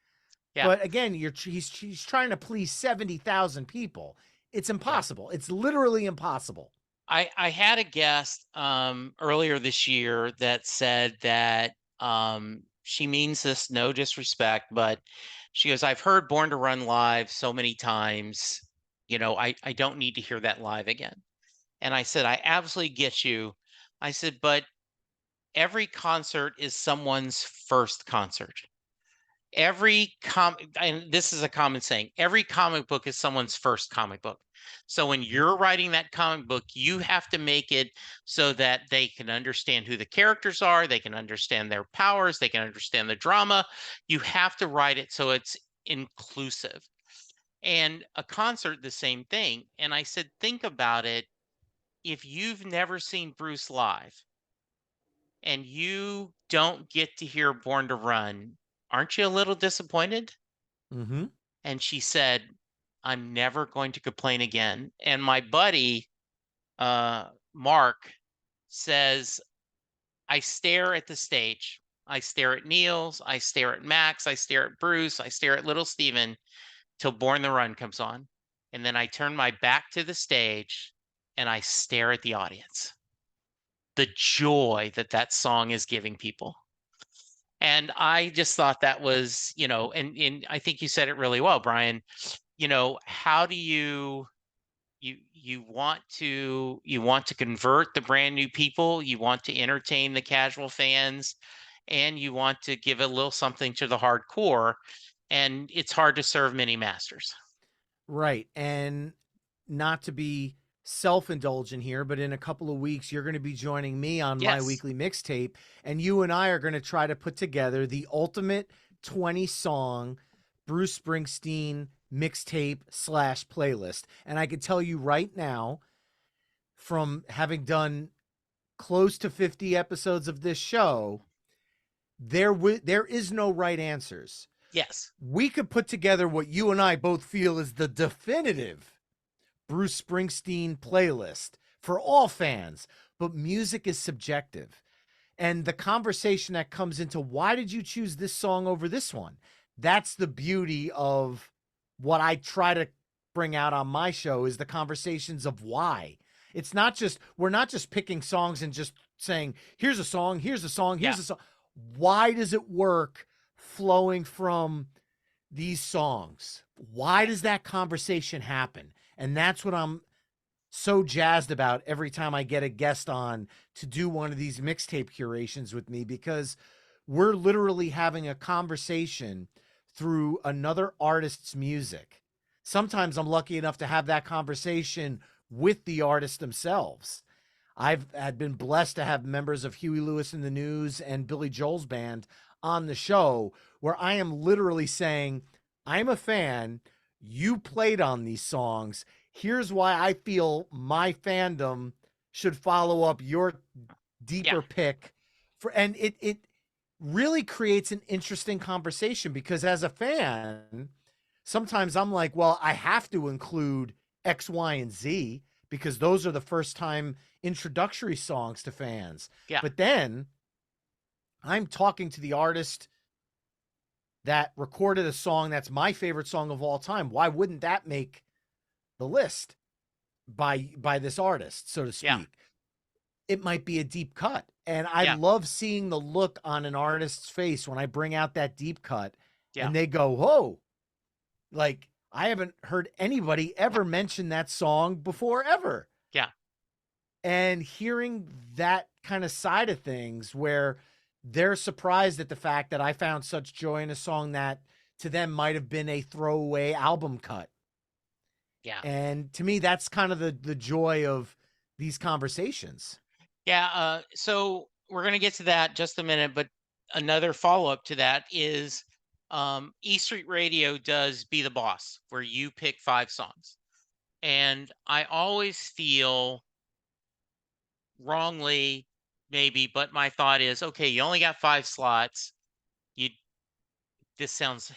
Yeah. But again, he's trying to please 70,000 people. It's Yeah. impossible. It's literally impossible. I had a guest earlier this year that said that she means this no disrespect, but she goes, I've heard Born to Run live so many times, I don't need to hear that live again. And I said, I absolutely get you. I said, but every concert is someone's first concert. And this is a common saying, every comic book is someone's first comic book. So when you're writing that comic book, you have to make it so that they can understand who the characters are, they can understand their powers, they can understand the drama. You have to write it so it's inclusive. And a concert, the same thing. And I said, think about it. If you've never seen Bruce live and you don't get to hear Born to Run, aren't you a little disappointed? Mm-hmm. And she said, I'm never going to complain again. And my buddy, Mark, says, I stare at the stage. I stare at Niels. I stare at Max. I stare at Bruce. I stare at little Steven till Born the Run comes on. And then I turn my back to the stage and I stare at the audience. The joy that that song is giving people. And I just thought that was, and I think you said it really well, Brian. How do you want to convert the brand new people, you want to entertain the casual fans, and you want to give a little something to the hardcore, and it's hard to serve many masters. Right. And not to be self indulgent here, but in a couple of weeks, you're going to be joining me on my Yes. weekly mixtape. And you and I are going to try to put together the ultimate 20 song Bruce Springsteen mixtape / playlist. And I can tell you right now, from having done close to 50 episodes of this show, there is no right answers. Yes. We could put together what you and I both feel is the definitive Bruce Springsteen playlist for all fans, but music is subjective. And the conversation that comes into why did you choose this song over this one? That's the beauty of what I try to bring out on my show is the conversations of why. It's not just we're not just picking songs and just saying here's a song, here's a song, Yeah. here's a song. Why does it work flowing from these songs? Why does that conversation happen? And that's what I'm so jazzed about every time I get a guest on to do one of these mixtape curations with me because we're literally having a conversation through another artist's music. Sometimes I'm lucky enough to have that conversation with the artist themselves. I've had been blessed to have members of Huey Lewis and the News and Billy Joel's band on the show where I am literally saying, I'm a fan. You played on these songs. Here's why I feel my fandom should follow up your Yeah. deeper pick for and it really creates an interesting conversation because as a fan, sometimes I'm like, well, I have to include X, Y, and Z because those are the first time introductory songs to fans. Yeah. But then I'm talking to the artist that recorded a song that's my favorite song of all time. Why wouldn't that make the list? by this artist, so to Yeah. speak. It might be a deep cut. And I Yeah. love seeing the look on an artist's face when I bring out that deep cut Yeah. and they go, "Whoa." Like I haven't heard anybody ever mention that song before ever. Yeah. And hearing that kind of side of things where they're surprised at the fact that I found such joy in a song that to them might have been a throwaway album cut. Yeah. And to me, that's kind of the joy of these conversations. Yeah. So we're going to get to that just a minute, but another follow up to that is E Street Radio does Be the Boss, where you pick 5 songs. And I always feel wrongly, maybe, but my thought is okay, you only got 5 slots. You, this sounds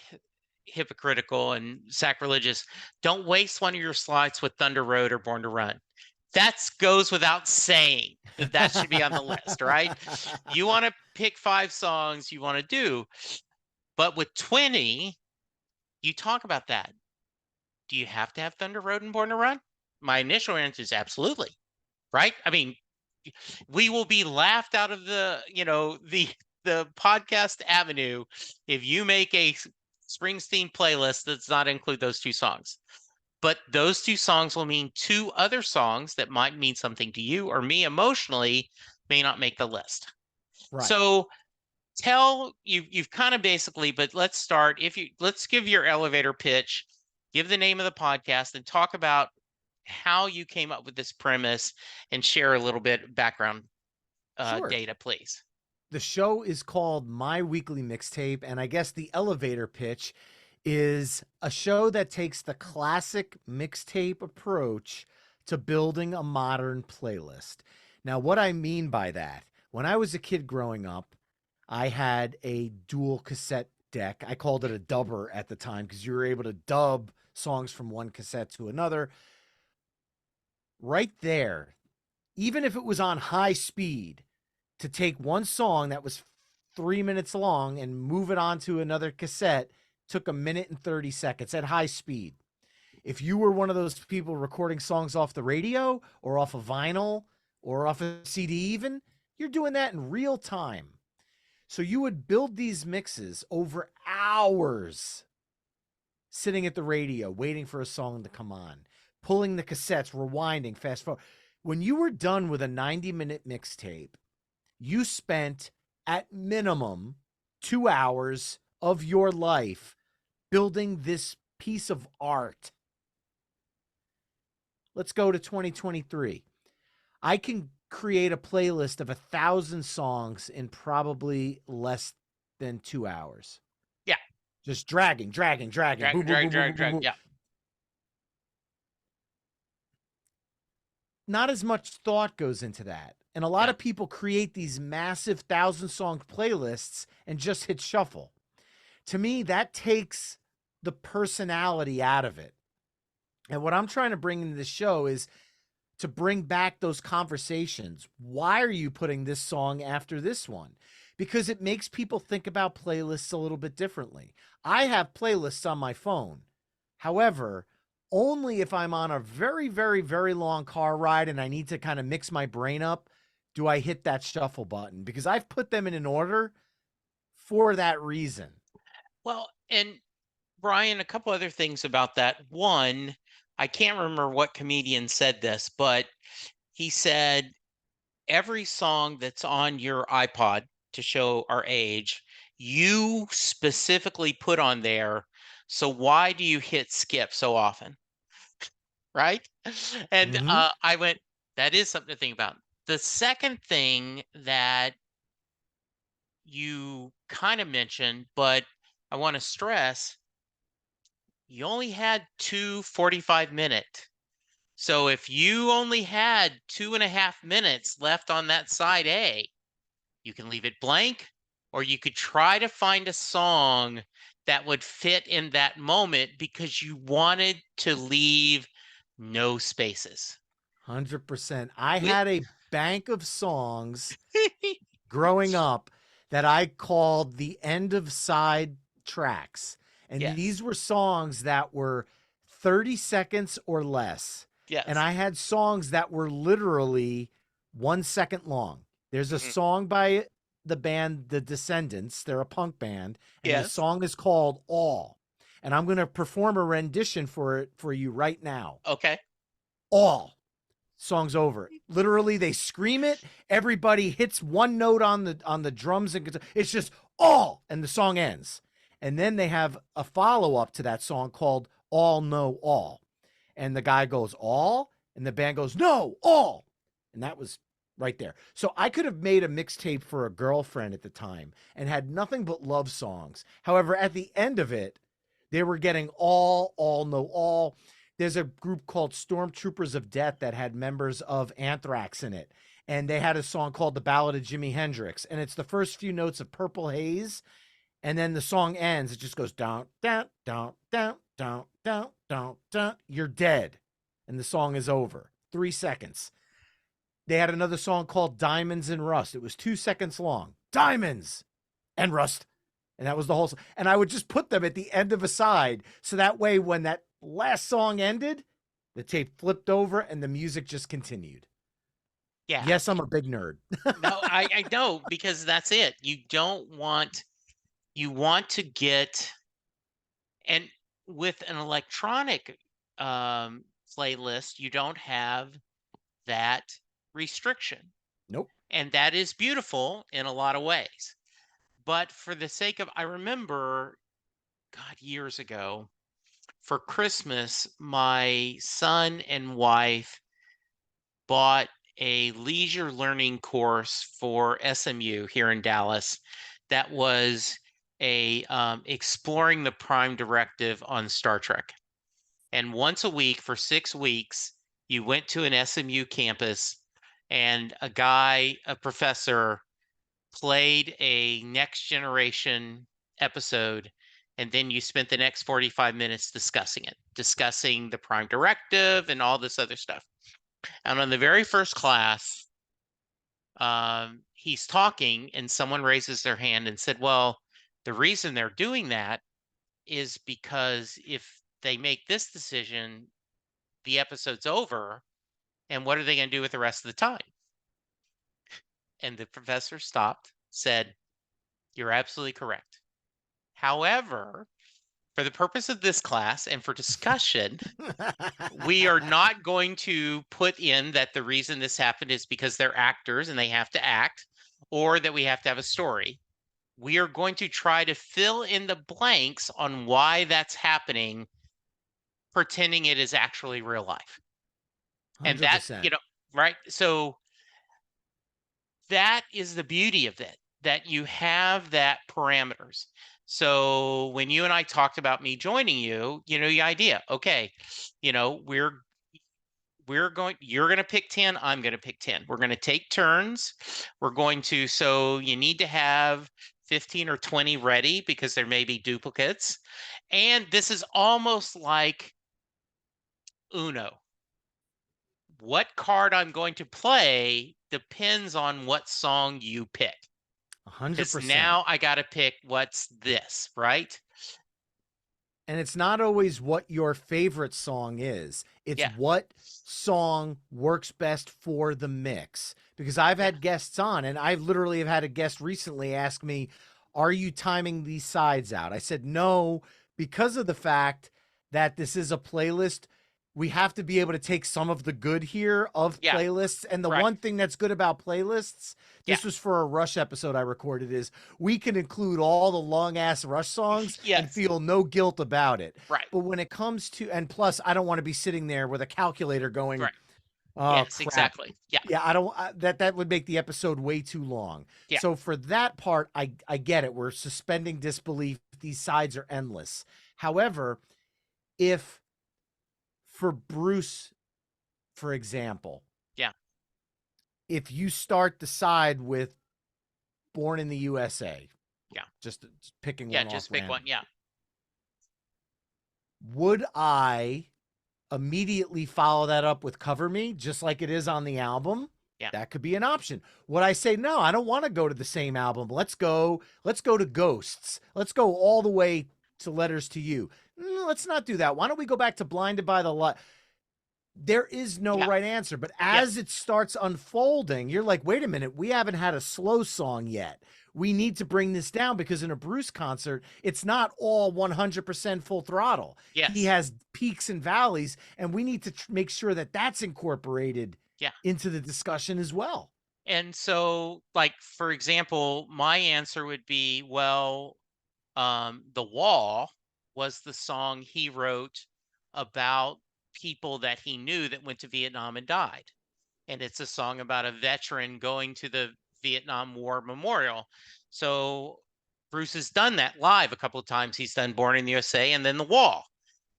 hypocritical and sacrilegious. Don't waste one of your slots with Thunder Road or Born to Run. That goes without saying that that should be on the list, right? You want to pick 5 songs you want to do, but with 20, you talk about that. Do you have to have Thunder Road and Born to Run? My initial answer is absolutely, right? I mean, we will be laughed out of the podcast avenue if you make a Springsteen playlist that does not include those 2 songs. But those 2 songs will mean 2 other songs that might mean something to you or me emotionally may not make the list. Right. So you've kind of basically, but let's give your elevator pitch, give the name of the podcast, and talk about how you came up with this premise and share a little bit background Sure. data, please. The show is called My Weekly Mixtape, and I guess the elevator pitch is a show that takes the classic mixtape approach to building a modern playlist. Now, what I mean by that, when I was a kid growing up, I had a dual cassette deck. I called it a dubber at the time because you were able to dub songs from one cassette to another. Right there, even if it was on high speed, to take one song that was 3 minutes long and move it onto another cassette took a minute and 30 seconds at high speed. If you were one of those people recording songs off the radio or off a vinyl or off a CD, even, you're doing that in real time. So you would build these mixes over hours sitting at the radio, waiting for a song to come on, pulling the cassettes, rewinding, fast forward. When you were done with a 90-minute mixtape, you spent at minimum 2 hours of your life building this piece of art. Let's go to 2023. I can create a playlist of 1,000 songs in probably less than 2 hours. Yeah. Just dragging. Drag, Boom, drag, boom, boom, boom, drag, boom, drag. boom. Yeah. Not as much thought goes into that. And a lot Yeah. of people create these massive 1,000 song playlists and just hit shuffle. To me, that takes the personality out of it. And what I'm trying to bring into the show is to bring back those conversations. Why are you putting this song after this one? Because it makes people think about playlists a little bit differently. I have playlists on my phone. However, only if I'm on a very, very, very long car ride and I need to kind of mix my brain up do I hit that shuffle button, because I've put them in an order for that reason. Well, and Brian, a couple other things about that. One, I can't remember what comedian said this, but he said every song that's on your iPod, to show our age, you specifically put on there. So why do you hit skip so often? Right? And Mm-hmm. I went, that is something to think about. The second thing that you kind of mentioned, but I want to stress, you only had 2 45-minute. So if you only had 2.5 minutes left on that side A, you can leave it blank, or you could try to find a song that would fit in that moment because you wanted to leave no spaces. 100%. I With had a bank of songs growing up that I called the end of side tracks. And yes, these were songs that were 30 seconds or less. And Yes. I had songs that were literally 1 second long. There's a Mhm. song by the band The Descendants. They're a punk band, and the Yes. song is called All. And I'm going to perform a rendition for it for you right now. Okay. All. Song's over. Literally, they scream it. Everybody hits one note on the drums and guitar. It's just all, and the song ends. And then they have a follow up to that song called All Know All, and the guy goes all, and the band goes no all, and that was right there. So I could have made a mixtape for a girlfriend at the time and had nothing but love songs. However, at the end of it, they were getting all know all. There's a group called Stormtroopers of Death that had members of Anthrax in it, and they had a song called The Ballad of Jimi Hendrix, and it's the first few notes of Purple Haze, and then the song ends. It just goes down, down, down, down, down, down, down, down. You're dead, and the song is over. 3 seconds. They had another song called Diamonds and Rust. It was 2 seconds long. Diamonds and Rust, and that was the whole. And I would just put them at the end of a side, so that way when that last song ended, the tape flipped over and the music just continued. Yeah. Yes, I'm a big nerd. No, I know, because that's it. You want to get, and with an electronic playlist, you don't have that restriction. Nope. And that is beautiful in a lot of ways. But for the sake of, I remember, God, years ago, for Christmas, my son and wife bought a leisure learning course for SMU here in Dallas that was a exploring the Prime Directive on Star Trek. And once a week for 6 weeks, you went to an SMU campus, and a professor, played a Next Generation episode, and then you spent the next 45 minutes discussing it, discussing the Prime Directive and all this other stuff. And on the very first class, he's talking, and someone raises their hand and said, well, the reason they're doing that is because if they make this decision, the episode's over, and what are they going to do with the rest of the time? And the professor stopped, said, you're absolutely correct. However, for the purpose of this class and for discussion, we are not going to put in that the reason this happened is because they're actors and they have to act, or that we have to have a story. We are going to try to fill in the blanks on why that's happening, pretending it is actually real life. And that, 100%. right? So that is the beauty of it, that you have that parameters. So when you and I talked about me joining you, the idea, okay, you're going to pick 10, I'm going to pick 10. We're going to take turns. So you need to have 15 or 20 ready because there may be duplicates. And this is almost like Uno. What card I'm going to play depends on what song you pick. Because 100%. now I got to pick what's this, right? And it's not always what your favorite song is. It's Yeah, what song works best for the mix. Because I've yeah, had guests on, and I literally have had a guest recently ask me, are you timing these sides out? I said, no, because of the fact that this is a playlist. We have to be able to take some of the good here of yeah, playlists. And the right. one thing that's good about playlists, Yeah, this was for a Rush episode I recorded, is we can include all the long ass Rush songs and yes, feel no guilt about it. right, But when it comes to, and plus, I don't want to be sitting there with a calculator going, right. oh Yes, crap. exactly. Yeah, Yeah, I don't. That would make the episode way too long. yeah, So for that part, I get it. We're suspending disbelief. These sides are endless. However, if for Bruce, for example, yeah, if you start the side with Born in the USA, yeah, just picking yeah. one off Just pick one. random, Yeah, would I immediately follow that up with Cover Me, just like it is on the album? yeah, That could be an option. Would I say, no, I don't want to go to the same album. Let's go to Ghosts. Let's go all the way to Letters to You. Let's not do that. Why don't we go back to Blinded by the Light? there is no Yeah. right answer. But Yeah. as it starts unfolding, you're like, wait a minute, we haven't had a slow song yet. We need to bring this down because in a Bruce concert, it's not all 100% full throttle. He Yes. has peaks and valleys, and we need to make sure that that's incorporated Yeah. into the discussion as well. And so, like, for example, my answer would be, well, The Wall was the song he wrote about people that he knew that went to Vietnam and died. And it's a song about a veteran going to the Vietnam War Memorial. So Bruce has done that live a couple of times. He's done Born in the USA and then The Wall.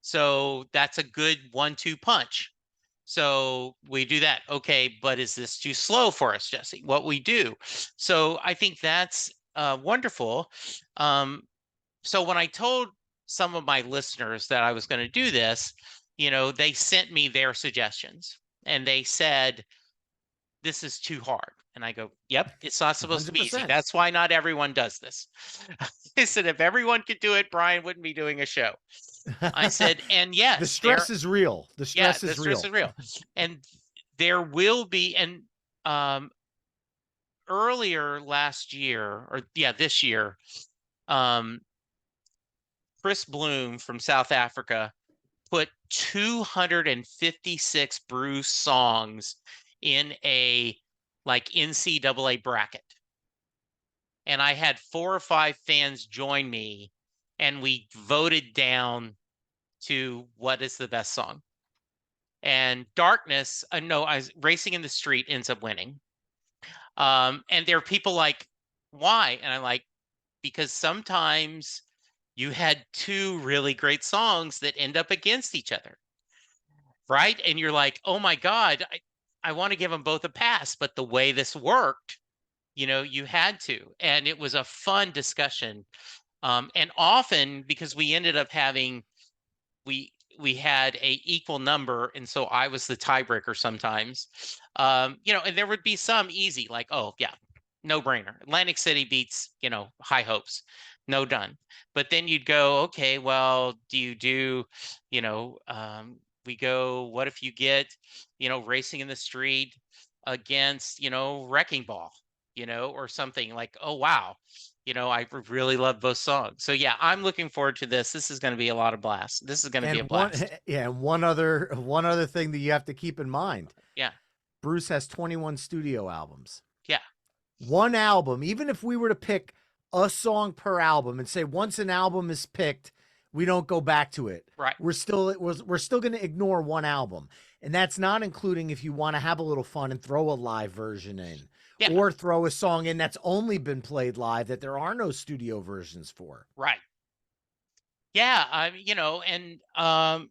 So that's a good 1-2 punch. So we do that. Okay, but is this too slow for us, Jesse? What we do. So I think that's wonderful. So when I told some of my listeners that I was going to do this, they sent me their suggestions and they said, this is too hard. And I go, yep, it's not supposed to be easy. 100%. That's why not everyone does this. I said, if everyone could do it, Brian wouldn't be doing a show. I said, and The yes, stress is real. The yeah, stress the is stress real. is real. And there will be, and earlier last year, or yeah, this year, um, Chris Bloom from South Africa put 256 Bruce songs in a like NCAA bracket. And I had 4 or 5 fans join me and we voted down to what is the best song. And Darkness, no, I was Racing in the Street ends up winning. And there are people like, why? And I'm like, because sometimes you had 2 really great songs that end up against each other. Right? And you're like, oh my God, I want to give them both a pass. But the way this worked, you had to. And it was a fun discussion. And often because we ended up having, we had a equal number. And so I was the tiebreaker sometimes, and there would be some easy, like, oh yeah, no brainer. Atlantic City beats, High Hopes, no done. But then you'd go, okay, well, do you do, we go, what if you get, Racing in the Street against, Wrecking Ball, or something like, oh, wow, I really love both songs. So yeah, I'm looking forward to this. This is going to be a lot of blast. This is going to be a And one blast. yeah, and one other thing that you have to keep in mind. Yeah. Bruce has 21 studio albums. Yeah. One album, even if we were to pick a song per album and say once an album is picked, we don't go back to it. Right. We're still going to ignore one album. And that's not including if you want to have a little fun and throw a live version in. Yeah. Or throw a song in that's only been played live that there are no studio versions for. Right. Yeah,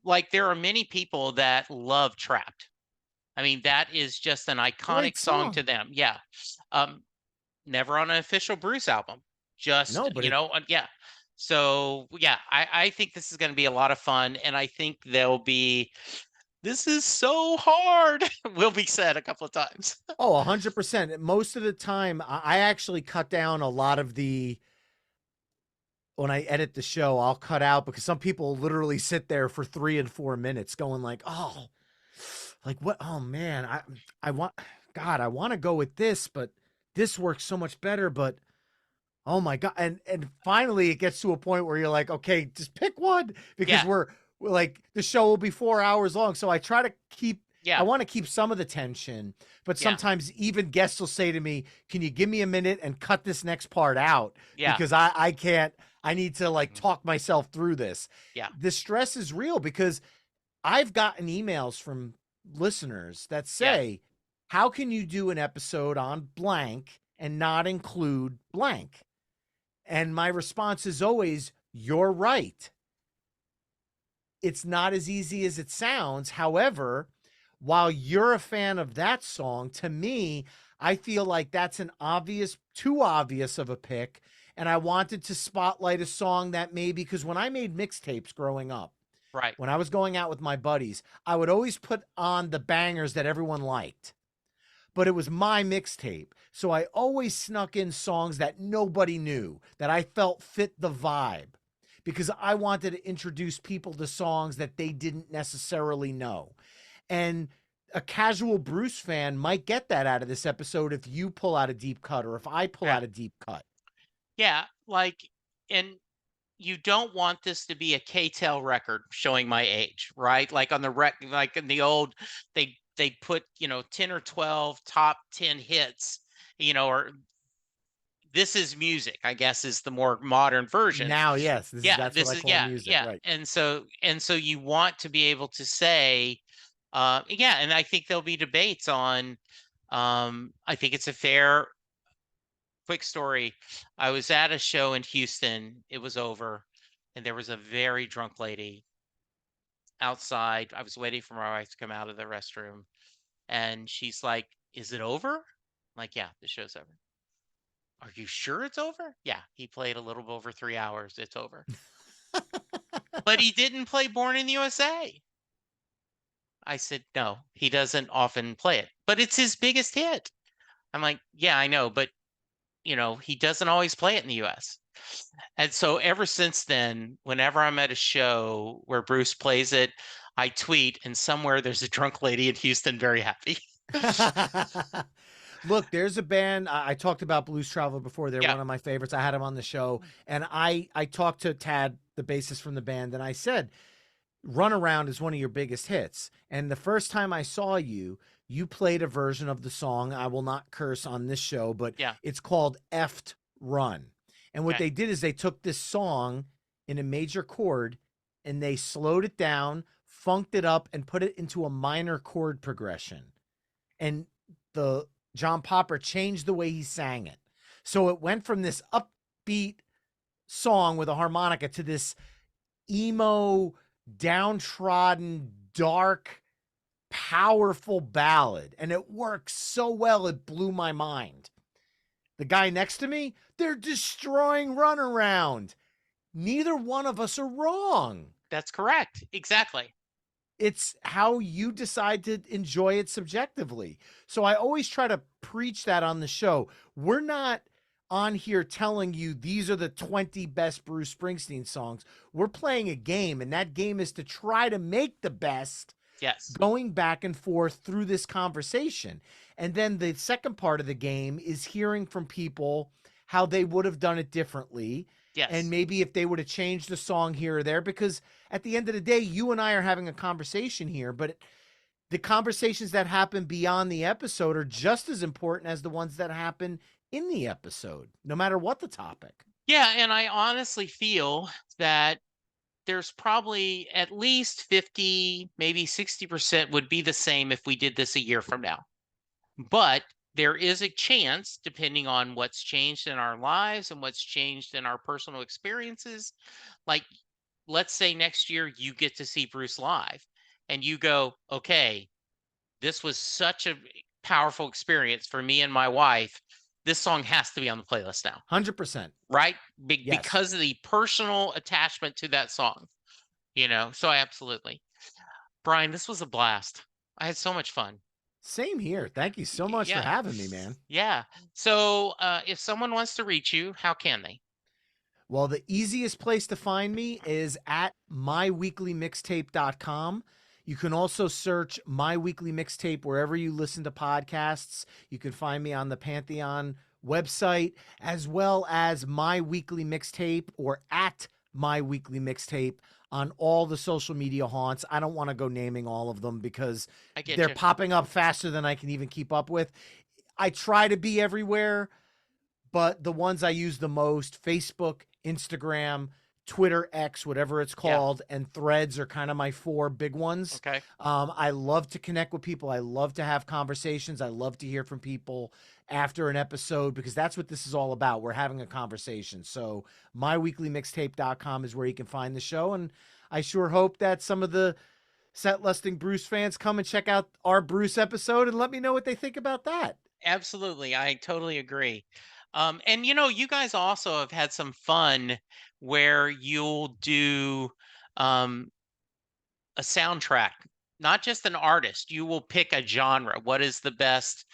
like there are many people that love Trapped. I mean, that is just an iconic song to them. Yeah. Never on an official Bruce album. Just, No, but yeah. So yeah, I think this is going to be a lot of fun. And I think this is so hard, will be said a couple of times. Oh, 100%. Most of the time, I actually cut down a lot of when I edit the show, I'll cut out because some people literally sit there for 3 and 4 minutes going like, oh, like what? Oh man, I want, God, I want to go with this, but this works so much better, but oh my God. And finally it gets to a point where you're like, okay, just pick one because Yeah. we're like, the show will be 4 hours long. So I try to keep, Yeah. I want to keep some of the tension, but Yeah. sometimes even guests will say to me, can you give me a minute and cut this next part out? Yeah. Because I can't, I need to like talk myself through this. Yeah. The stress is real because I've gotten emails from listeners that say, how can you do an episode on blank and not include blank? And my response is always, you're right. It's not as easy as it sounds. However, while you're a fan of that song, to me, I feel like that's too obvious of a pick. And I wanted to spotlight a song that maybe, because when I made mixtapes growing up, right, when I was going out with my buddies, I would always put on the bangers that everyone liked. But it was my mixtape. So I always snuck in songs that nobody knew, that I felt fit the vibe, because I wanted to introduce people to songs that they didn't necessarily know. And a casual Bruce fan might get that out of this episode if you pull out a deep cut or if I pull Yeah. out a deep cut. Yeah. Like, and you don't want this to be a K-Tel record showing my age, right? Like on the like in the old, they put, 10 or 12 top 10 hits, or this is music, I guess is the more modern version. Now, yes, Yeah, that's what this I is call yeah, music, yeah. right? And so you want to be able to say, yeah, and I think there'll be debates on I think it's a fair quick story. I was at a show in Houston. It was over, and there was a very drunk lady outside. I was waiting for my wife to come out of the restroom, and she's like, "Is it over?" I'm like, "Yeah, the show's over." "Are you sure it's over?" "Yeah, he played a little over 3 hours. It's over." "But he didn't play Born in the USA." I said, "No, he doesn't often play it, but it's his biggest hit." I'm like, "Yeah, I know, but he doesn't always play it in the US." And so ever since then, whenever I'm at a show where Bruce plays it, I tweet, and somewhere there's a drunk lady in Houston very happy. Look, there's a band I talked about Blues Traveler before. They're Yeah, one of my favorites. I had them on the show, and I talked to Tad, the bassist from the band, and I said, "Runaround is one of your biggest hits." And the first time I saw you, you played a version of the song. I will not curse on this show, but yeah, it's called "Effed Run." And what okay, they did is they took this song in a major chord and they slowed it down, funked it up, and put it into a minor chord progression. And the John Popper changed the way he sang it. So it went from this upbeat song with a harmonica to this emo, downtrodden, dark, powerful ballad. And it works so well, it blew my mind. The guy next to me, they're destroying Runaround. Neither one of us are wrong. that's correct. Exactly. It's how you decide to enjoy it subjectively. So I always try to preach that on the show. We're not on here telling you these are the 20 best Bruce Springsteen songs. We're playing a game, and that game is to try to make the best Yes. going back and forth through this conversation. And then the second part of the game is hearing from people how they would have done it differently. And Yes. maybe if they would have changed the song here or there, because at the end of the day, you and I are having a conversation here, but the conversations that happen beyond the episode are just as important as the ones that happen in the episode, no matter what the topic. Yeah, and I honestly feel that there's probably at least 50, maybe 60% would be the same if we did this a year from now. But there is a chance, depending on what's changed in our lives and what's changed in our personal experiences. Like, let's say next year you get to see Bruce live and you go, okay, this was such a powerful experience for me and my wife. This song has to be on the playlist now, 100%. right? Yes. Because of the personal attachment to that song, So I absolutely. Brian, this was a blast. I had so much fun. Same here. Thank you so much for Yeah. having me, man. Yeah. So if someone wants to reach you, how can they? Well, the easiest place to find me is at myweeklymixtape.com. You can also search My Weekly Mixtape wherever you listen to podcasts. You can find me on the Pantheon website, as well as My Weekly Mixtape or at My Weekly Mixtape on all the social media haunts. I don't want to go naming all of them because I get they're you. popping up faster than I can even keep up with. I try to be everywhere, but the ones I use the most, Facebook, Instagram, Twitter, X, whatever it's Yeah. called, and Threads are kind of my four big ones. Okay. I love to connect with people. I love to have conversations. I love to hear from people after an episode because that's what this is all about. We're having a conversation. So myweeklymixtape.com is where you can find the show. And I sure hope that some of the Set Lusting Bruce fans come and check out our Bruce episode and let me know what they think about that. Absolutely. I totally agree. And you guys also have had some fun where you'll do um, a soundtrack, not just an artist. You will pick a genre. What is the best,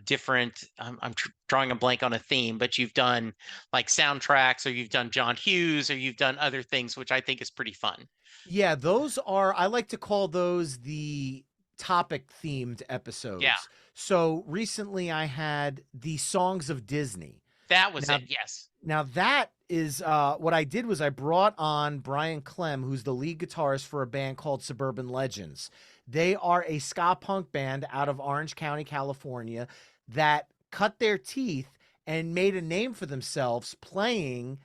different. I'm drawing a blank on a theme, but you've done like soundtracks, or you've done John Hughes, or you've done other things, which I think is pretty fun. Yeah, those are, I like to call those the topic themed Yeah, episodes. So recently I had the songs of Disney. that was Now it. Yes. Now that is what I did was I brought on Brian Clem, who's the lead guitarist for a band called Suburban Legends. They are a ska punk band out of Orange County, California, that cut their teeth and made a name for themselves playing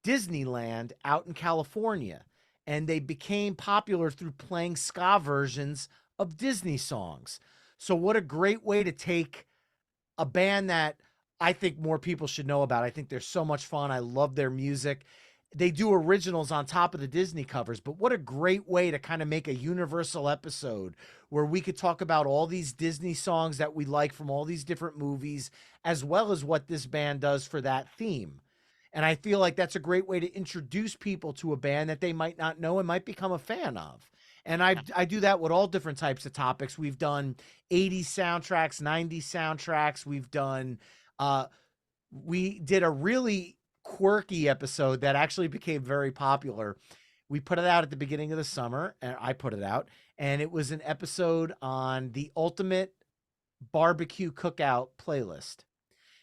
Disneyland out in California. And they became popular through playing ska versions of Disney songs. So what a great way to take a band that I think more people should know about. I think they're so much fun. I love their music. They do originals on top of the Disney covers, but what a great way to kind of make a universal episode where we could talk about all these Disney songs that we like from all these different movies, as well as what this band does for that theme. And I feel like that's a great way to introduce people to a band that they might not know and might become a fan of. And I do that with all different types of topics. We've done 80s soundtracks, 90s soundtracks. Uh we did a really quirky episode that actually became very popular. We put it out at the beginning of the summer, and I put it out, and it was an episode on the ultimate barbecue cookout playlist.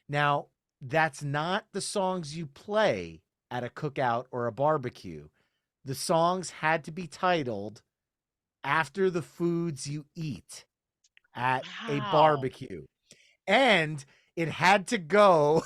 Now, that's not the songs you play at a cookout or a barbecue. The songs had to be titled after the foods you eat at a Wow. barbecue. And it had to go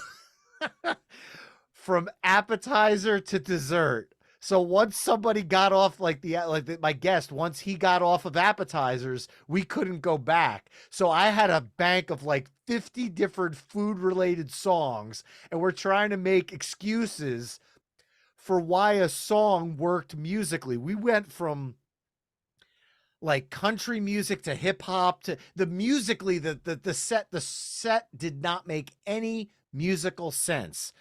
from appetizer to dessert. So once somebody got off, my guest, once he got off of appetizers, we couldn't go back. So I had a bank of like 50 different food related songs, and we're trying to make excuses for why a song worked musically. We went from like country music to hip hop to the musically the set did not make any musical sense.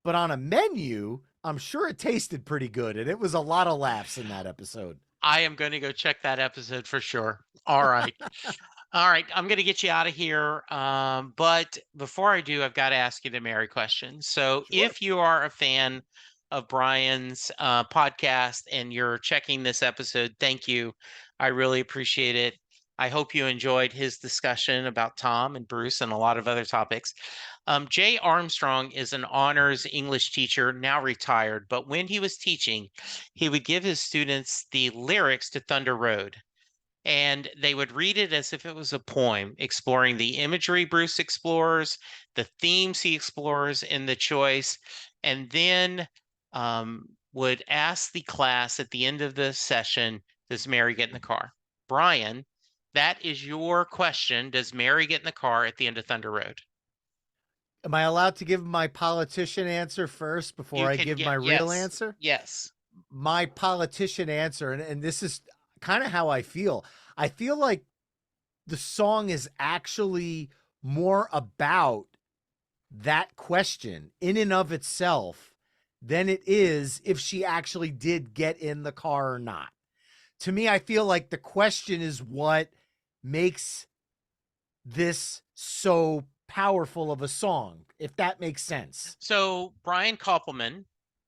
But on a menu, I'm sure it tasted pretty good, and it was a lot of laughs in that episode. I am going to go check that episode for sure. All right. All right, I'm going to get you out of here. But before I do, I've got to ask you the Mary question. So, Sure. if you are a fan of Brian's podcast and you're checking this episode, thank you. I really appreciate it. I hope you enjoyed his discussion about Tom and Bruce and a lot of other topics. Jay Armstrong is an honors English teacher, now retired, but when he was teaching, he would give his students the lyrics to Thunder Road, and they would read it as if it was a poem, exploring the imagery Bruce explores, the themes he explores in the choice, and then would ask the class at the end of the session, does Mary get in the car? Brian, that is your question. Does Mary get in the car at the end of Thunder Road? Am I allowed to give my politician answer first before You I can give get, my real yes, answer? yes. My politician answer, and this is kind of how I feel. I feel like the song is actually more about that question in and of itself than it is if she actually did get in the car or not. To me, I feel like the question is what makes this so powerful of a song, if that makes sense. So Brian Koppelman,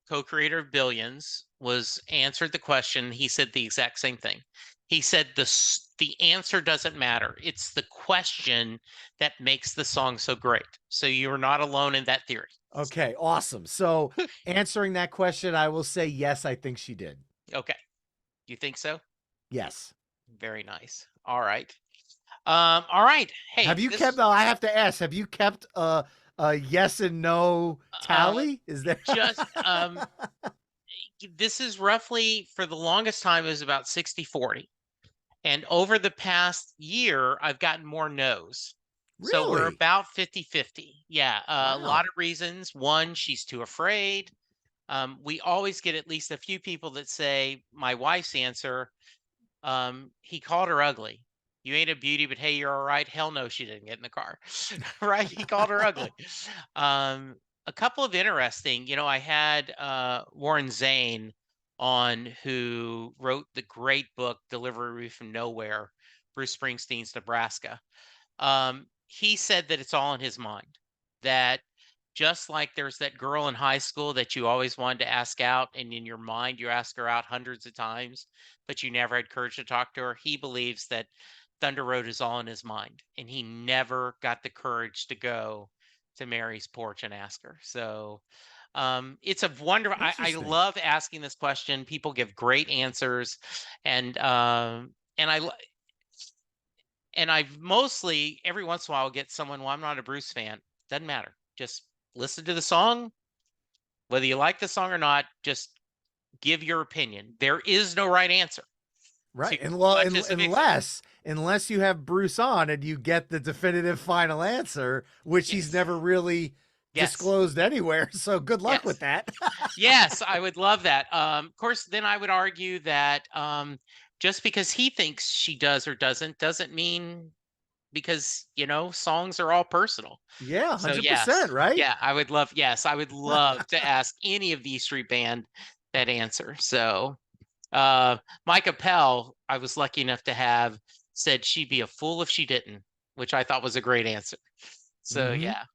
co-creator of Billions, was answered the question. He said the exact same thing. He said the answer doesn't matter. It's the question that makes the song so great. So you are not alone in that theory. Okay, awesome. So, answering that question, I will say yes, I think she did. Okay. You think so? Yes. Very nice. All right. All right. Have Hey, you kept, this I have to ask, have you kept a yes and no uh tally? Is there just this is roughly, for the longest time, it was about 60-40. And over the past year, I've gotten more no's. So we're Really? about 50-50. Yeah, a lot Wow. of reasons. One, she's too afraid. We always get at least a few people that say my wife's answer, he called her ugly. You ain't a beauty, but hey, you're all right. Hell no, she didn't get in the car. Right? He called her ugly. Um, a couple of interesting, I had Warren Zane on, who wrote the great book Delivery from Nowhere, Bruce Springsteen's Nebraska. he said that it's all in his mind. That just like there's that girl in high school that you always wanted to ask out, and in your mind you ask her out hundreds of times, but you never had courage to talk to her. He believes that Thunder Road is all in his mind, and he never got the courage to go to Mary's porch and ask her. So it's a wonderful. I Interesting. love asking this question. People give great answers, and and I and I've mostly every once in a while I'll get someone, well, I'm not a Bruce fan. Doesn't matter. Just listen to the song. Whether you like the song or not, just give your opinion. There is no right answer to Right. And well, what does a big unless you have Bruce on and you get the definitive final answer, which he's yes. never really Yes. disclosed anywhere. So good luck with Yes. that. Yes, I would love that. Of course, then I would argue that just because he thinks she does or doesn't mean because songs are all personal. Yeah, So 100%, yes, right? yeah, I would love. Yes, I would love to ask any of the E Street Band that answer. So Micah Pell, I was lucky enough to have said she'd be a fool if she didn't, which I thought was a great answer. So Mhm. yeah.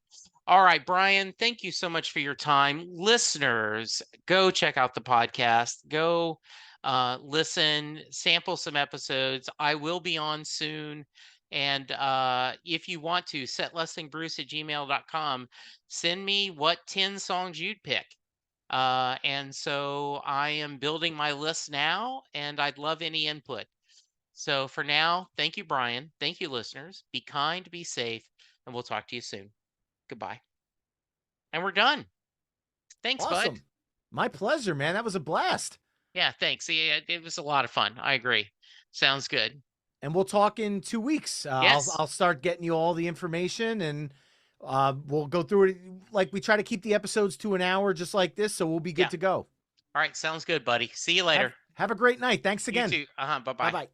All right, Brian, thank you so much for your time. Listeners, go check out the podcast. Go listen, sample some episodes. I will be on soon. And if you want to, setlesstingbruce@gmail.com. Send me what 10 songs you'd pick. And so I am building my list now, and I'd love any input. So for now, thank you, Brian. Thank you, listeners. Be kind, be safe, and we'll talk to you soon. Goodbye. And we're done. Thanks, bud. Awesome. My pleasure, man. That was a blast. Yeah, thanks. Yeah, it was a lot of fun. I agree. Sounds good. And we'll talk in 2 weeks. Yes. I'll start getting you all the information, and we'll go through it. Like, we try to keep the episodes to an hour, just like this, so we'll be Yeah. good to go. All right. Sounds good, buddy. See you later. Have a great night. Thanks You again. too. Bye Bye bye. bye.